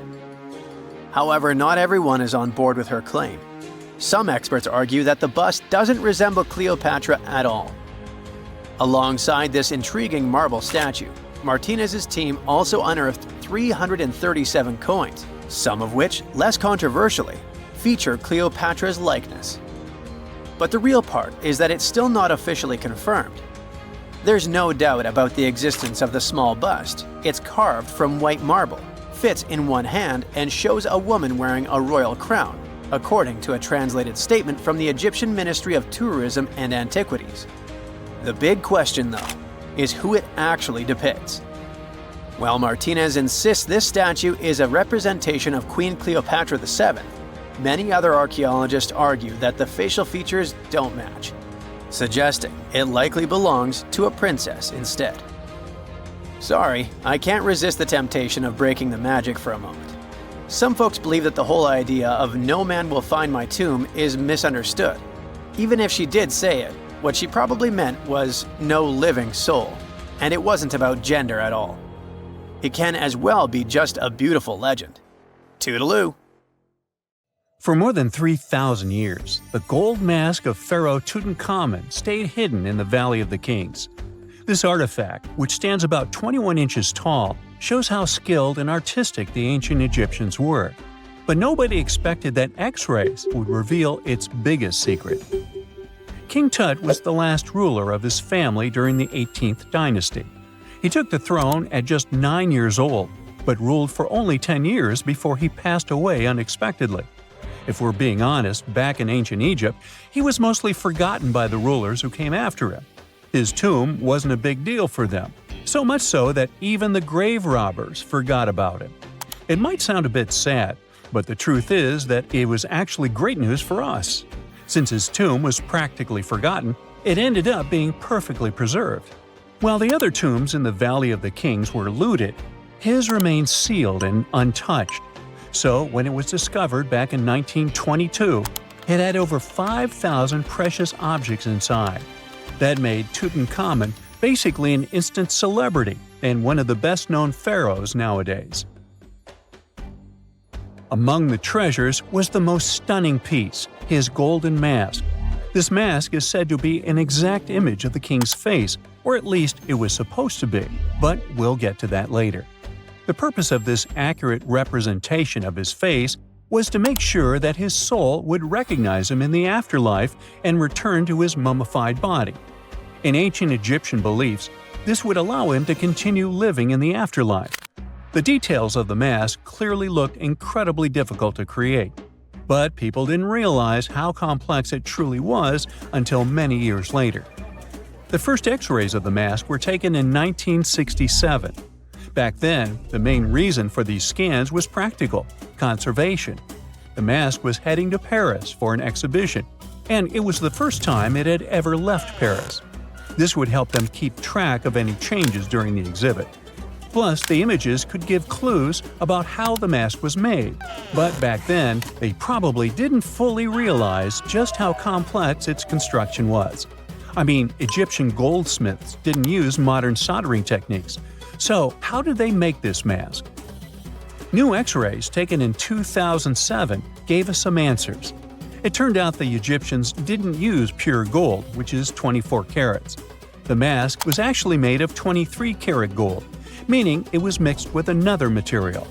However, not everyone is on board with her claim. Some experts argue that the bust doesn't resemble Cleopatra at all. Alongside this intriguing marble statue, Martinez's team also unearthed 337 coins, some of which, less controversially, feature Cleopatra's likeness. But the real part is that it's still not officially confirmed. There's no doubt about the existence of the small bust. It's carved from white marble, fits in one hand, and shows a woman wearing a royal crown, according to a translated statement from the Egyptian Ministry of Tourism and Antiquities. The big question, though, is who it actually depicts. While Martinez insists this statue is a representation of Queen Cleopatra VII, many other archaeologists argue that the facial features don't match, suggesting it likely belongs to a princess instead. Sorry, I can't resist the temptation of breaking the magic for a moment. Some folks believe that the whole idea of "no man will find my tomb" is misunderstood. Even if she did say it, what she probably meant was "no living soul," and it wasn't about gender at all. It can as well be just a beautiful legend. Toodaloo! For more than 3,000 years, the gold mask of Pharaoh Tutankhamun stayed hidden in the Valley of the Kings. This artifact, which stands about 21 inches tall, shows how skilled and artistic the ancient Egyptians were. But nobody expected that X-rays would reveal its biggest secret. King Tut was the last ruler of his family during the 18th dynasty. He took the throne at just 9 years old, but ruled for only 10 years before he passed away unexpectedly. If we're being honest, back in ancient Egypt, he was mostly forgotten by the rulers who came after him. His tomb wasn't a big deal for them, so much so that even the grave robbers forgot about him. It might sound a bit sad, but the truth is that it was actually great news for us. Since his tomb was practically forgotten, it ended up being perfectly preserved. While the other tombs in the Valley of the Kings were looted, his remained sealed and untouched. So when it was discovered back in 1922, it had over 5,000 precious objects inside. That made Tutankhamun basically an instant celebrity and one of the best-known pharaohs nowadays. Among the treasures was the most stunning piece, his golden mask. This mask is said to be an exact image of the king's face, or at least it was supposed to be, but we'll get to that later. The purpose of this accurate representation of his face was to make sure that his soul would recognize him in the afterlife and return to his mummified body. In ancient Egyptian beliefs, this would allow him to continue living in the afterlife. The details of the mask clearly looked incredibly difficult to create, but people didn't realize how complex it truly was until many years later. The first X-rays of the mask were taken in 1967. Back then, the main reason for these scans was practical – conservation. The mask was heading to Paris for an exhibition, and it was the first time it had ever left Paris. This would help them keep track of any changes during the exhibit. Plus, the images could give clues about how the mask was made, but back then, they probably didn't fully realize just how complex its construction was. I mean, Egyptian goldsmiths didn't use modern soldering techniques. So, how did they make this mask? New X-rays taken in 2007 gave us some answers. It turned out the Egyptians didn't use pure gold, which is 24 carats. The mask was actually made of 23-karat gold, meaning it was mixed with another material.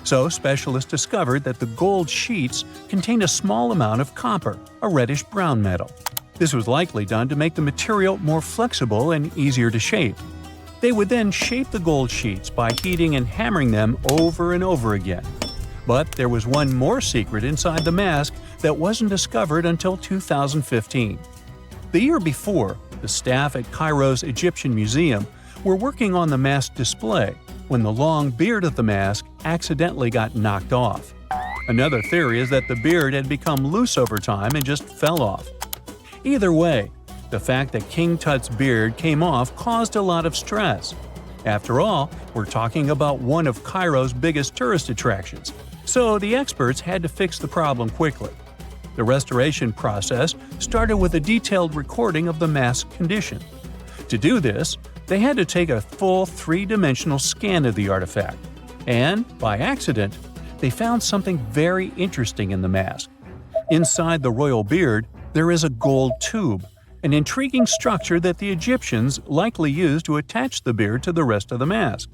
So specialists discovered that the gold sheets contained a small amount of copper, a reddish-brown metal. This was likely done to make the material more flexible and easier to shape. They would then shape the gold sheets by heating and hammering them over and over again. But there was one more secret inside the mask that wasn't discovered until 2015. The year before, the staff at Cairo's Egyptian Museum were working on the mask display when the long beard of the mask accidentally got knocked off. Another theory is that the beard had become loose over time and just fell off. Either way, the fact that King Tut's beard came off caused a lot of stress. After all, we're talking about one of Cairo's biggest tourist attractions, so the experts had to fix the problem quickly. The restoration process started with a detailed recording of the mask's condition. To do this, they had to take a full three-dimensional scan of the artifact. And, by accident, they found something very interesting in the mask. Inside the royal beard, there is a gold tube, an intriguing structure that the Egyptians likely used to attach the beard to the rest of the mask.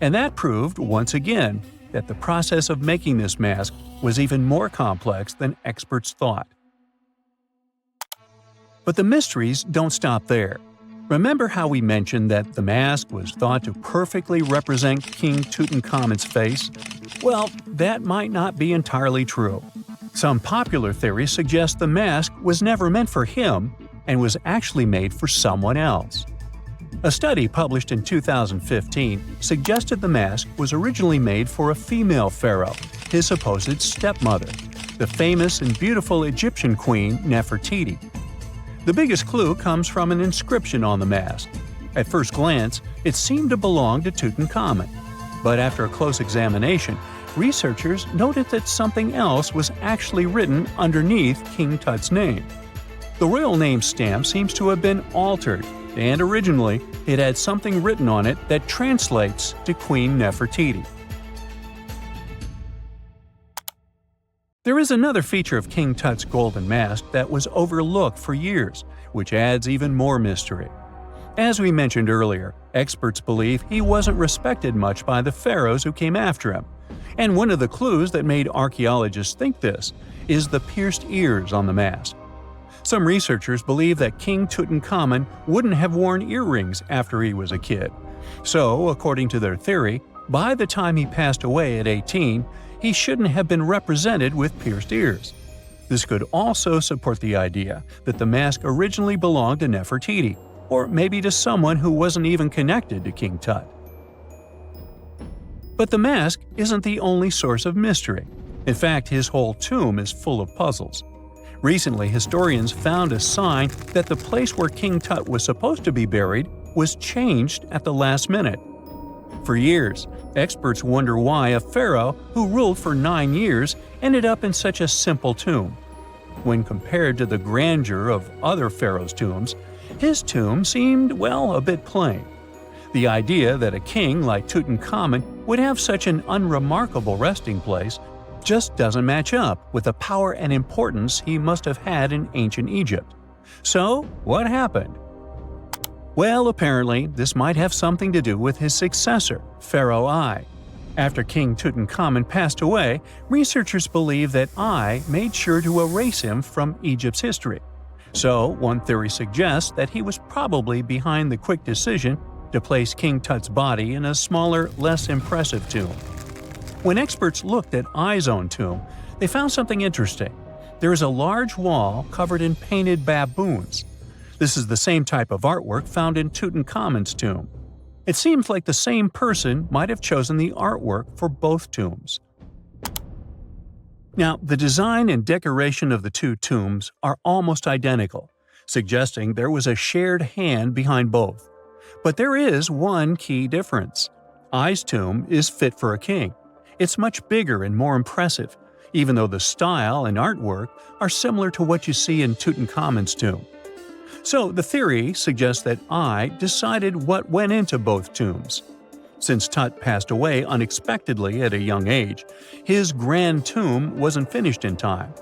And that proved, once again, that the process of making this mask was even more complex than experts thought. But the mysteries don't stop there. Remember how we mentioned that the mask was thought to perfectly represent King Tutankhamun's face? Well, that might not be entirely true. Some popular theories suggest the mask was never meant for him and was actually made for someone else. A study published in 2015 suggested the mask was originally made for a female pharaoh, his supposed stepmother, the famous and beautiful Egyptian queen Nefertiti. The biggest clue comes from an inscription on the mask. At first glance, it seemed to belong to Tutankhamun, but after a close examination, researchers noted that something else was actually written underneath King Tut's name. The royal name stamp seems to have been altered, and originally, it had something written on it that translates to Queen Nefertiti. There is another feature of King Tut's golden mask that was overlooked for years, which adds even more mystery. As we mentioned earlier, experts believe he wasn't respected much by the pharaohs who came after him. And one of the clues that made archaeologists think this is the pierced ears on the mask. Some researchers believe that King Tutankhamun wouldn't have worn earrings after he was a kid. So, according to their theory, by the time he passed away at 18, he shouldn't have been represented with pierced ears. This could also support the idea that the mask originally belonged to Nefertiti, or maybe to someone who wasn't even connected to King Tut. But the mask isn't the only source of mystery. In fact, his whole tomb is full of puzzles. Recently, historians found a sign that the place where King Tut was supposed to be buried was changed at the last minute. For years, experts wonder why a pharaoh who ruled for 9 years ended up in such a simple tomb. When compared to the grandeur of other pharaohs' tombs, his tomb seemed, well, a bit plain. The idea that a king like Tutankhamun would have such an unremarkable resting place just doesn't match up with the power and importance he must have had in ancient Egypt. So, what happened? Well, apparently, this might have something to do with his successor, Pharaoh I. After King Tutankhamun passed away, researchers believe that I made sure to erase him from Egypt's history. So, one theory suggests that he was probably behind the quick decision to place King Tut's body in a smaller, less impressive tomb. When experts looked at I's own tomb, they found something interesting. There is a large wall covered in painted baboons. This is the same type of artwork found in Tutankhamun's tomb. It seems like the same person might have chosen the artwork for both tombs. Now, the design and decoration of the two tombs are almost identical, suggesting there was a shared hand behind both. But there is one key difference. I's tomb is fit for a king. It's much bigger and more impressive, even though the style and artwork are similar to what you see in Tutankhamun's tomb. So the theory suggests that I decided what went into both tombs. Since Tut passed away unexpectedly at a young age, his grand tomb wasn't finished in time.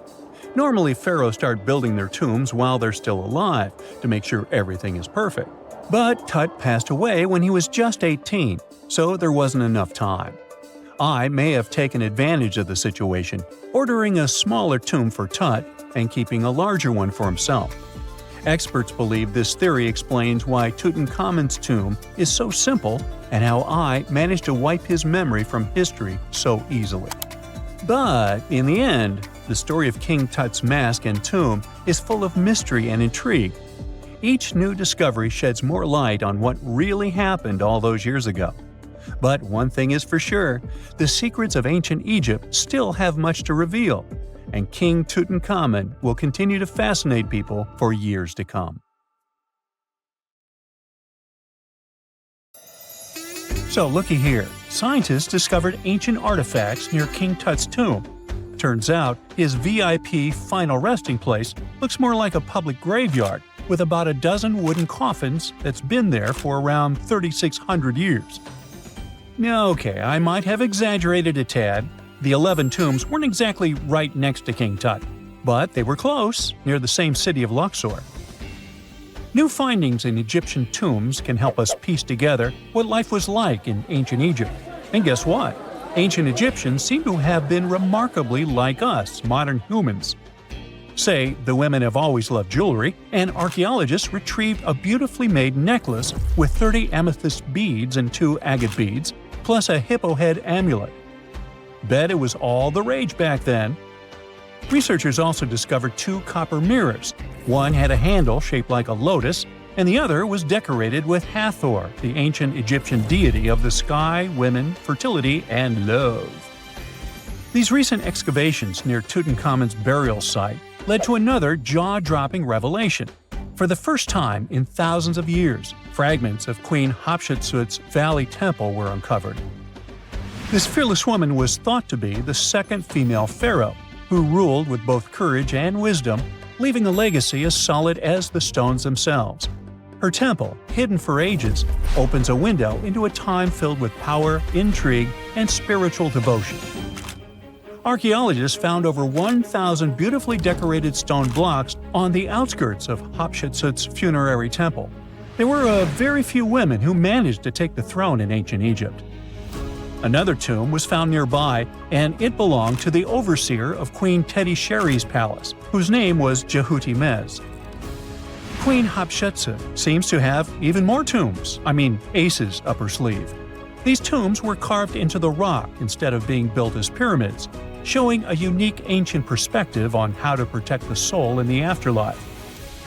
Normally, pharaohs start building their tombs while they're still alive to make sure everything is perfect. But Tut passed away when he was just 18, so there wasn't enough time. I may have taken advantage of the situation, ordering a smaller tomb for Tut and keeping a larger one for himself. Experts believe this theory explains why Tutankhamun's tomb is so simple and how I managed to wipe his memory from history so easily. But in the end, the story of King Tut's mask and tomb is full of mystery and intrigue. Each new discovery sheds more light on what really happened all those years ago. But one thing is for sure, the secrets of ancient Egypt still have much to reveal, and King Tutankhamun will continue to fascinate people for years to come. So looky here, scientists discovered ancient artifacts near King Tut's tomb. Turns out, his VIP final resting place looks more like a public graveyard with about a dozen wooden coffins that's been there for around 3,600 years. Okay, I might have exaggerated a tad. The 11 tombs weren't exactly right next to King Tut, but they were close, near the same city of Luxor. New findings in Egyptian tombs can help us piece together what life was like in ancient Egypt. And guess what? Ancient Egyptians seem to have been remarkably like us, modern humans. Say, the women have always loved jewelry, and archaeologists retrieved a beautifully made necklace with 30 amethyst beads and 2 agate beads, plus a hippo head amulet. Bet it was all the rage back then. Researchers also discovered 2 copper mirrors. One had a handle shaped like a lotus, and the other was decorated with Hathor, the ancient Egyptian deity of the sky, women, fertility, and love. These recent excavations near Tutankhamun's burial site led to another jaw-dropping revelation. For the first time in thousands of years, fragments of Queen Hatshepsut's Valley Temple were uncovered. This fearless woman was thought to be the second female pharaoh, who ruled with both courage and wisdom, leaving a legacy as solid as the stones themselves. Her temple, hidden for ages, opens a window into a time filled with power, intrigue, and spiritual devotion. Archaeologists found over 1,000 beautifully decorated stone blocks on the outskirts of Hatshepsut's funerary temple. There were very few women who managed to take the throne in ancient Egypt. Another tomb was found nearby, and it belonged to the overseer of Queen Teti Sheri's palace, whose name was Jehuti-Mez. Queen Hatshepsut seems to have even more tombs, aces up her sleeve. These tombs were carved into the rock instead of being built as pyramids, showing a unique ancient perspective on how to protect the soul in the afterlife.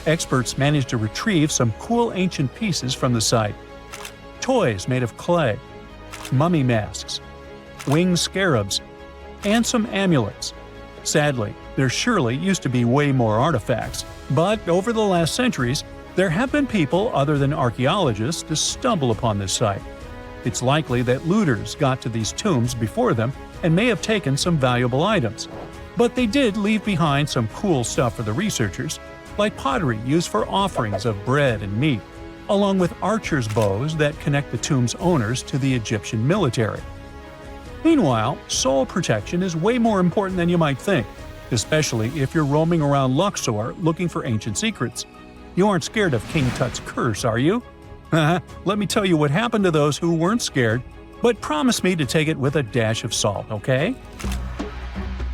Experts managed to retrieve some cool ancient pieces from the site. Toys made of clay, mummy masks, winged scarabs, and some amulets. Sadly, There surely used to be way more artifacts, but over the last centuries, there have been people other than archaeologists to stumble upon this site. It's likely that looters got to these tombs before them and may have taken some valuable items. But they did leave behind some cool stuff for the researchers, like pottery used for offerings of bread and meat, along with archers' bows that connect the tomb's owners to the Egyptian military. Meanwhile, soul protection is way more important than you might think, especially if you're roaming around Luxor looking for ancient secrets. You aren't scared of King Tut's curse, are you? Let me tell you what happened to those who weren't scared, but promise me to take it with a dash of salt, okay?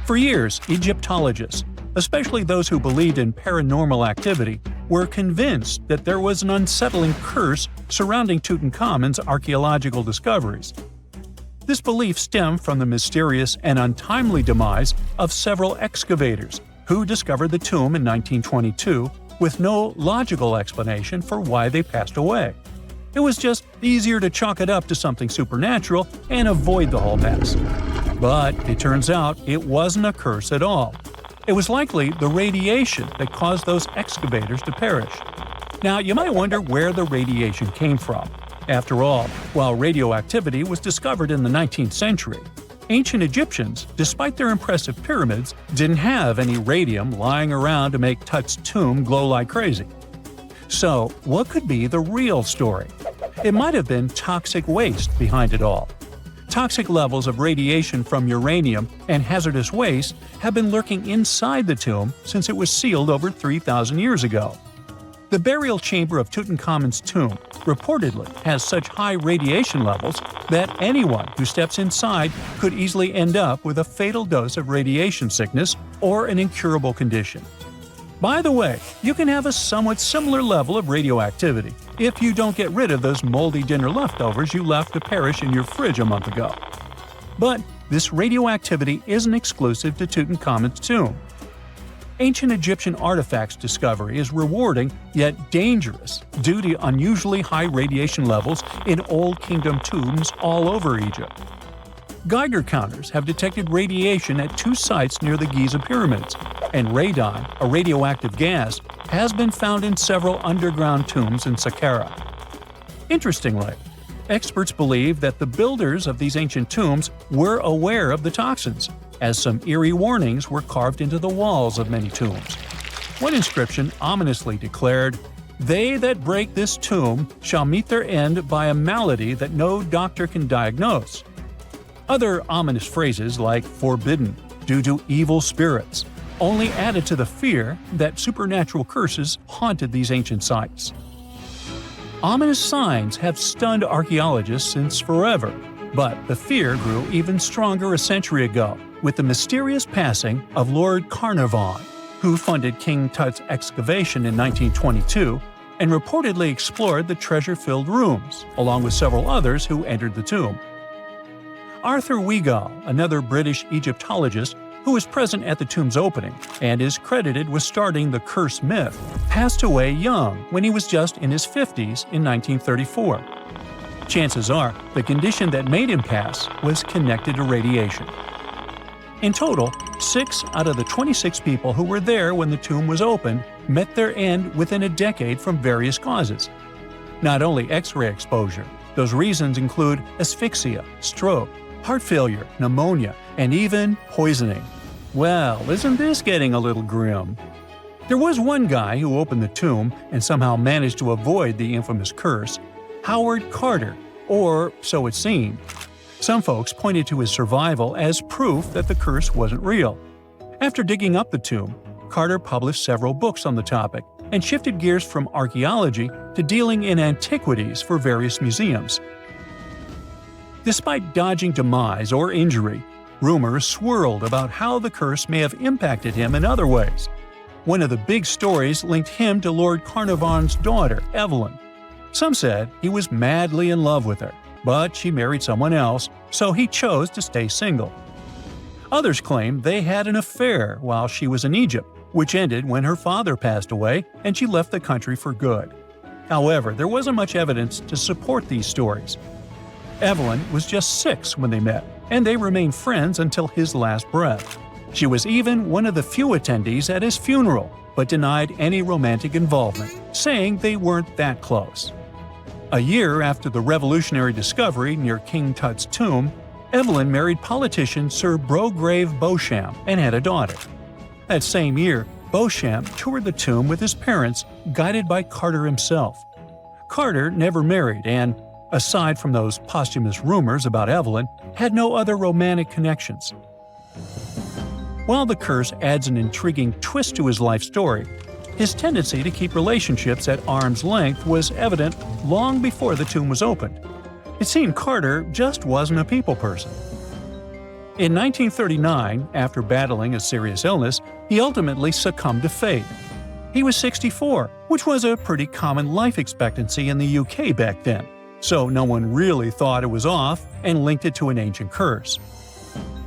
For years, Egyptologists, especially those who believed in paranormal activity, were convinced that there was an unsettling curse surrounding Tutankhamun's archaeological discoveries. This belief stemmed from the mysterious and untimely demise of several excavators who discovered the tomb in 1922 with no logical explanation for why they passed away. It was just easier to chalk it up to something supernatural and avoid the whole mess. But it turns out it wasn't a curse at all. It was likely the radiation that caused those excavators to perish. Now, you might wonder where the radiation came from. After all, while radioactivity was discovered in the 19th century, ancient Egyptians, despite their impressive pyramids, didn't have any radium lying around to make Tut's tomb glow like crazy. So, what could be the real story? It might have been toxic waste behind it all. Toxic levels of radiation from uranium and hazardous waste have been lurking inside the tomb since it was sealed over 3,000 years ago. The burial chamber of Tutankhamun's tomb reportedly has such high radiation levels that anyone who steps inside could easily end up with a fatal dose of radiation sickness or an incurable condition. By the way, you can have a somewhat similar level of radioactivity if you don't get rid of those moldy dinner leftovers you left to perish in your fridge a month ago. But this radioactivity isn't exclusive to Tutankhamun's tomb. Ancient Egyptian artifacts discovery is rewarding yet dangerous due to unusually high radiation levels in Old Kingdom tombs all over Egypt. Geiger counters have detected radiation at 2 sites near the Giza pyramids, and radon, a radioactive gas, has been found in several underground tombs in Saqqara. Interestingly, experts believe that the builders of these ancient tombs were aware of the toxins, as some eerie warnings were carved into the walls of many tombs. One inscription ominously declared, "They that break this tomb shall meet their end by a malady that no doctor can diagnose." Other ominous phrases like "forbidden," "due to evil spirits," only added to the fear that supernatural curses haunted these ancient sites. Ominous signs have stunned archaeologists since forever, but the fear grew even stronger a century ago with the mysterious passing of Lord Carnarvon, who funded King Tut's excavation in 1922 and reportedly explored the treasure-filled rooms, along with several others who entered the tomb. Arthur Weigall, another British Egyptologist who was present at the tomb's opening and is credited with starting the curse myth, passed away young when he was just in his 50s in 1934. Chances are the condition that made him pass was connected to radiation. In total, 6 out of the 26 people who were there when the tomb was opened met their end within a decade from various causes. Not only X-ray exposure, those reasons include asphyxia, stroke, heart failure, pneumonia, and even poisoning. Well, isn't this getting a little grim? There was one guy who opened the tomb and somehow managed to avoid the infamous curse, Howard Carter, or so it seemed. Some folks pointed to his survival as proof that the curse wasn't real. After digging up the tomb, Carter published several books on the topic and shifted gears from archaeology to dealing in antiquities for various museums. Despite dodging demise or injury, rumors swirled about how the curse may have impacted him in other ways. One of the big stories linked him to Lord Carnarvon's daughter, Evelyn. Some said he was madly in love with her, but she married someone else, so he chose to stay single. Others claim they had an affair while she was in Egypt, which ended when her father passed away and she left the country for good. However, there wasn't much evidence to support these stories. Evelyn was just 6 when they met, and they remained friends until his last breath. She was even one of the few attendees at his funeral, but denied any romantic involvement, saying they weren't that close. A year after the revolutionary discovery near King Tut's tomb, Evelyn married politician Sir Brograve Beauchamp and had a daughter. That same year, Beauchamp toured the tomb with his parents, guided by Carter himself. Carter never married and, aside from those posthumous rumors about Evelyn, had no other romantic connections. While the curse adds an intriguing twist to his life story, his tendency to keep relationships at arm's length was evident long before the tomb was opened. It seemed Carter just wasn't a people person. In 1939, after battling a serious illness, he ultimately succumbed to fate. He was 64, which was a pretty common life expectancy in the UK back then, so no one really thought it was off and linked it to an ancient curse.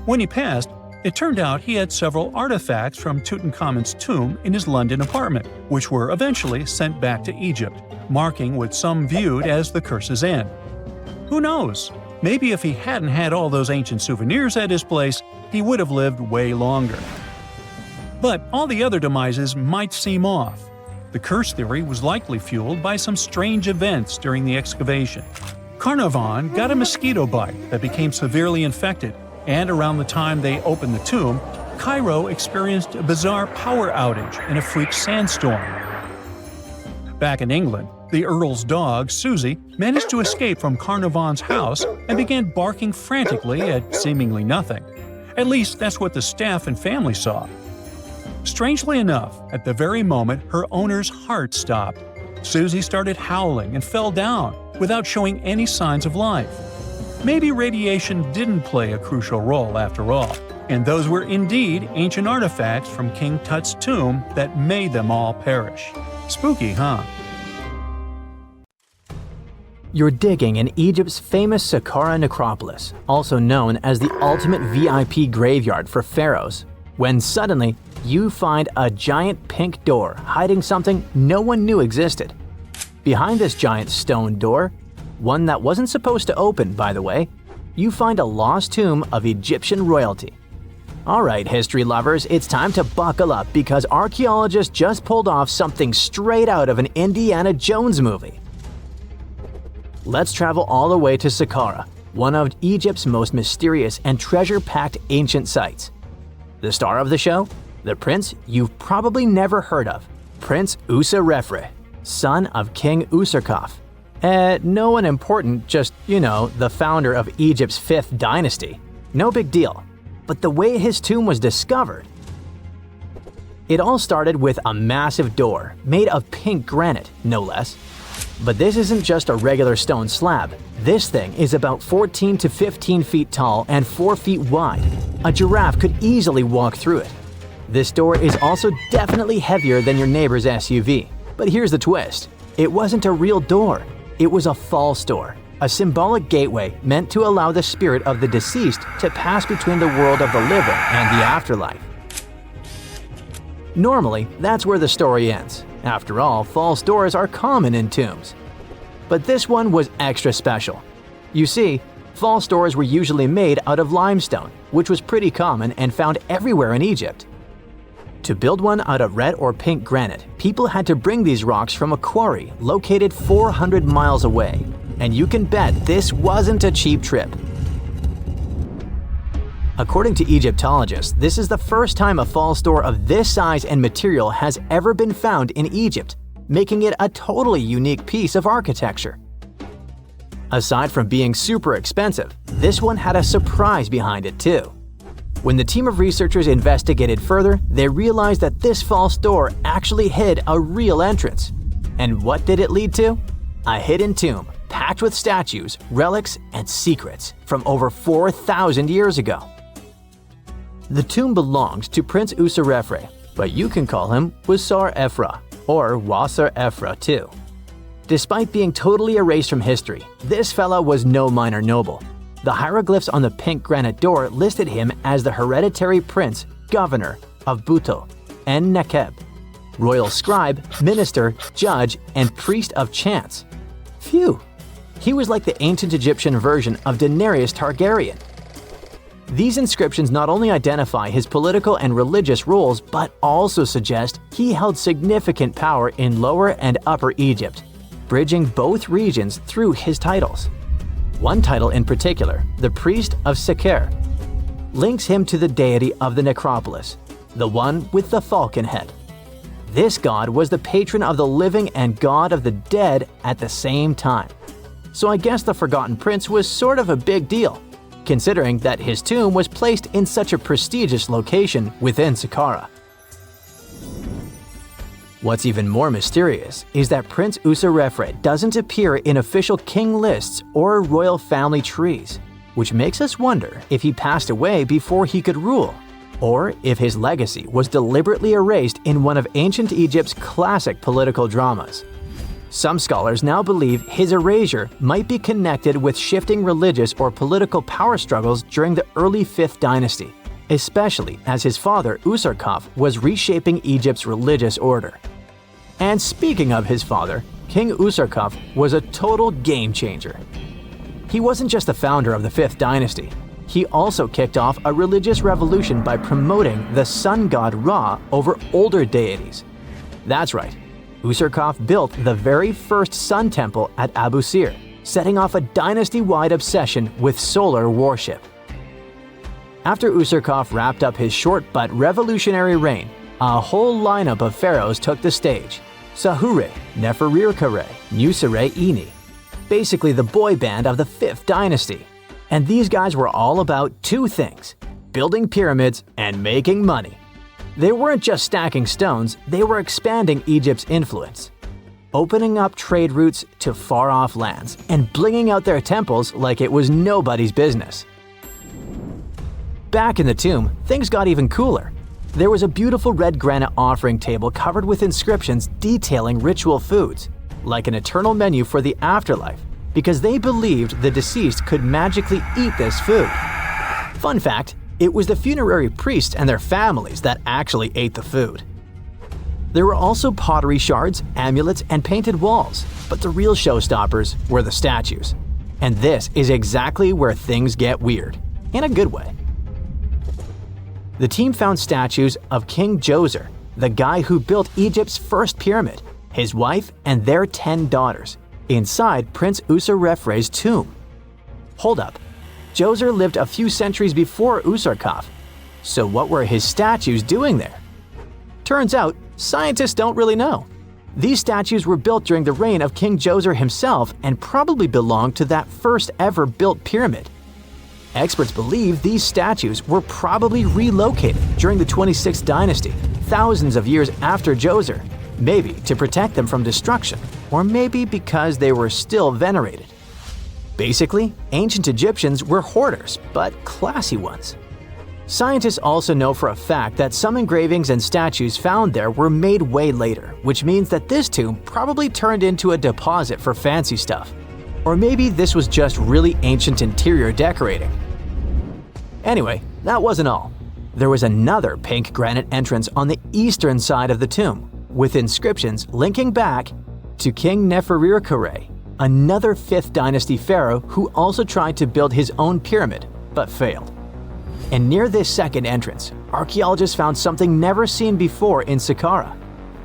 When he passed, it turned out he had several artifacts from Tutankhamun's tomb in his London apartment, which were eventually sent back to Egypt, marking what some viewed as the curse's end. Who knows? Maybe if he hadn't had all those ancient souvenirs at his place, he would have lived way longer. But all the other demises might seem off. The curse theory was likely fueled by some strange events during the excavation. Carnarvon got a mosquito bite that became severely infected, and around the time they opened the tomb, Cairo experienced a bizarre power outage and a freak sandstorm. Back in England, the Earl's dog, Susie, managed to escape from Carnarvon's house and began barking frantically at seemingly nothing. At least that's what the staff and family saw. Strangely enough, at the very moment her owner's heart stopped, Susie started howling and fell down without showing any signs of life. Maybe radiation didn't play a crucial role after all, and those were indeed ancient artifacts from King Tut's tomb that made them all perish. Spooky, huh? You're digging in Egypt's famous Saqqara necropolis, also known as the ultimate VIP graveyard for pharaohs, when suddenly you find a giant pink door hiding something no one knew existed. Behind this giant stone door, one that wasn't supposed to open, by the way, you find a lost tomb of Egyptian royalty. Alright, history lovers, it's time to buckle up because archaeologists just pulled off something straight out of an Indiana Jones movie. Let's travel all the way to Saqqara, one of Egypt's most mysterious and treasure-packed ancient sites. The star of the show? The prince you've probably never heard of, Prince Userefre, son of King Userkaf. No one important, just, the founder of Egypt's 5th dynasty. No big deal. But the way his tomb was discovered… It all started with a massive door, made of pink granite, no less. But this isn't just a regular stone slab. This thing is about 14 to 15 feet tall and 4 feet wide. A giraffe could easily walk through it. This door is also definitely heavier than your neighbor's SUV. But here's the twist. It wasn't a real door. It was a false door, a symbolic gateway meant to allow the spirit of the deceased to pass between the world of the living and the afterlife. Normally, that's where the story ends. After all, false doors are common in tombs. But this one was extra special. You see, false doors were usually made out of limestone, which was pretty common and found everywhere in Egypt. To build one out of red or pink granite, people had to bring these rocks from a quarry located 400 miles away. And you can bet this wasn't a cheap trip. According to Egyptologists, this is the first time a false door of this size and material has ever been found in Egypt, making it a totally unique piece of architecture. Aside from being super expensive, this one had a surprise behind it too. When the team of researchers investigated further, they realized that this false door actually hid a real entrance. And what did it lead to? A hidden tomb, packed with statues, relics, and secrets from over 4,000 years ago. The tomb belongs to Prince Userefre, but you can call him Wasar Efra, or Wasar Efra too. Despite being totally erased from history, this fella was no minor noble. The hieroglyphs on the pink granite door listed him as the hereditary prince, governor of Buto and Nekeb, royal scribe, minister, judge, and priest of chance. Phew! He was like the ancient Egyptian version of Daenerys Targaryen. These inscriptions not only identify his political and religious roles, but also suggest he held significant power in Lower and Upper Egypt, bridging both regions through his titles. One title in particular, the Priest of Sekher, links him to the deity of the necropolis, the one with the falcon head. This god was the patron of the living and god of the dead at the same time. So I guess the Forgotten Prince was sort of a big deal, considering that his tomb was placed in such a prestigious location within Saqqara. What's even more mysterious is that Prince Userefre doesn't appear in official king lists or royal family trees, which makes us wonder if he passed away before he could rule, or if his legacy was deliberately erased in one of ancient Egypt's classic political dramas. Some scholars now believe his erasure might be connected with shifting religious or political power struggles during the early 5th dynasty, especially as his father Userkaf was reshaping Egypt's religious order. And speaking of his father, King Userkaf was a total game changer. He wasn't just the founder of the 5th dynasty, he also kicked off a religious revolution by promoting the sun god Ra over older deities. That's right, Userkaf built the very first sun temple at Abu Sir, setting off a dynasty-wide obsession with solar worship. After Userkaf wrapped up his short but revolutionary reign, a whole lineup of pharaohs took the stage. Sahure, Nefertiti, Nusere-Ini, basically the boy band of the 5th dynasty. And these guys were all about two things: building pyramids and making money. They weren't just stacking stones, they were expanding Egypt's influence, opening up trade routes to far-off lands, and blinging out their temples like it was nobody's business. Back in the tomb, things got even cooler. There was a beautiful red granite offering table covered with inscriptions detailing ritual foods, like an eternal menu for the afterlife, because they believed the deceased could magically eat this food. Fun fact, it was the funerary priests and their families that actually ate the food. There were also pottery shards, amulets, and painted walls, but the real showstoppers were the statues. And this is exactly where things get weird, in a good way. The team found statues of King Djoser, the guy who built Egypt's first pyramid, his wife, and their 10 daughters, inside Prince Userefre's tomb. Hold up, Djoser lived a few centuries before Userkaf, so what were his statues doing there? Turns out, scientists don't really know. These statues were built during the reign of King Djoser himself and probably belonged to that first ever built pyramid. Experts believe these statues were probably relocated during the 26th dynasty, thousands of years after Djoser, maybe to protect them from destruction, or maybe because they were still venerated. Basically, ancient Egyptians were hoarders, but classy ones. Scientists also know for a fact that some engravings and statues found there were made way later, which means that this tomb probably turned into a deposit for fancy stuff. Or maybe this was just really ancient interior decorating. Anyway, that wasn't all. There was another pink granite entrance on the eastern side of the tomb, with inscriptions linking back to King Nefertiti, another 5th dynasty pharaoh who also tried to build his own pyramid, but failed. And near this second entrance, archaeologists found something never seen before in Saqqara: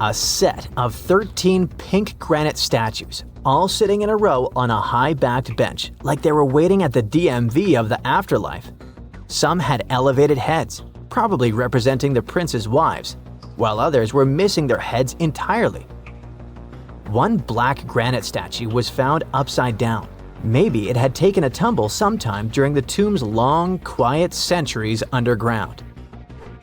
a set of 13 pink granite statues, all sitting in a row on a high-backed bench, like they were waiting at the DMV of the afterlife. Some had elevated heads, probably representing the prince's wives, while others were missing their heads entirely. One black granite statue was found upside down. Maybe it had taken a tumble sometime during the tomb's long, quiet centuries underground.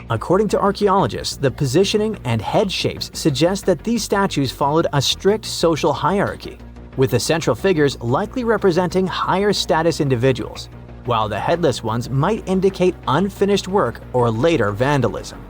According to archaeologists, the positioning and head shapes suggest that these statues followed a strict social hierarchy, with the central figures likely representing higher status individuals, while the headless ones might indicate unfinished work or later vandalism.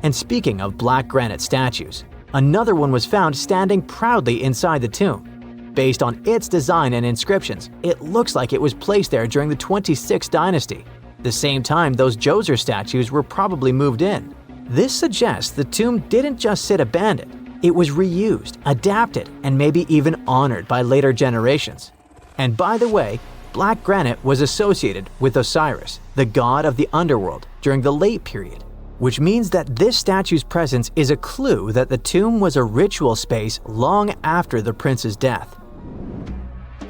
And speaking of black granite statues, another one was found standing proudly inside the tomb. Based on its design and inscriptions, it looks like it was placed there during the 26th dynasty, the same time those Djoser statues were probably moved in. This suggests the tomb didn't just sit abandoned. It was reused, adapted, and maybe even honored by later generations. And by the way, black granite was associated with Osiris, the god of the underworld, during the late period, which means that this statue's presence is a clue that the tomb was a ritual space long after the prince's death.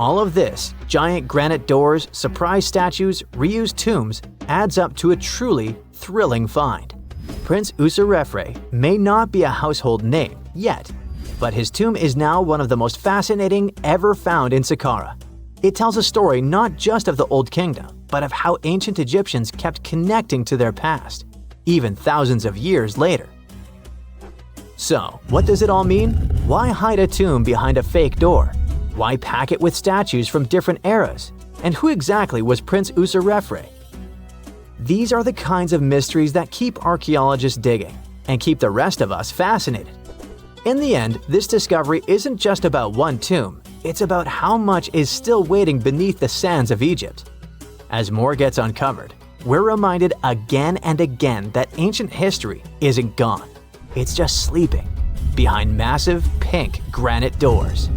All of this, giant granite doors, surprise statues, reused tombs, adds up to a truly thrilling find. Prince Userefre may not be a household name yet, but his tomb is now one of the most fascinating ever found in Saqqara. It tells a story not just of the Old Kingdom, but of how ancient Egyptians kept connecting to their past, even thousands of years later. So, what does it all mean? Why hide a tomb behind a fake door? Why pack it with statues from different eras? And who exactly was Prince Userefre? These are the kinds of mysteries that keep archaeologists digging and keep the rest of us fascinated. In the end, this discovery isn't just about one tomb, it's about how much is still waiting beneath the sands of Egypt. As more gets uncovered, we're reminded again and again that ancient history isn't gone. It's just sleeping behind massive pink granite doors.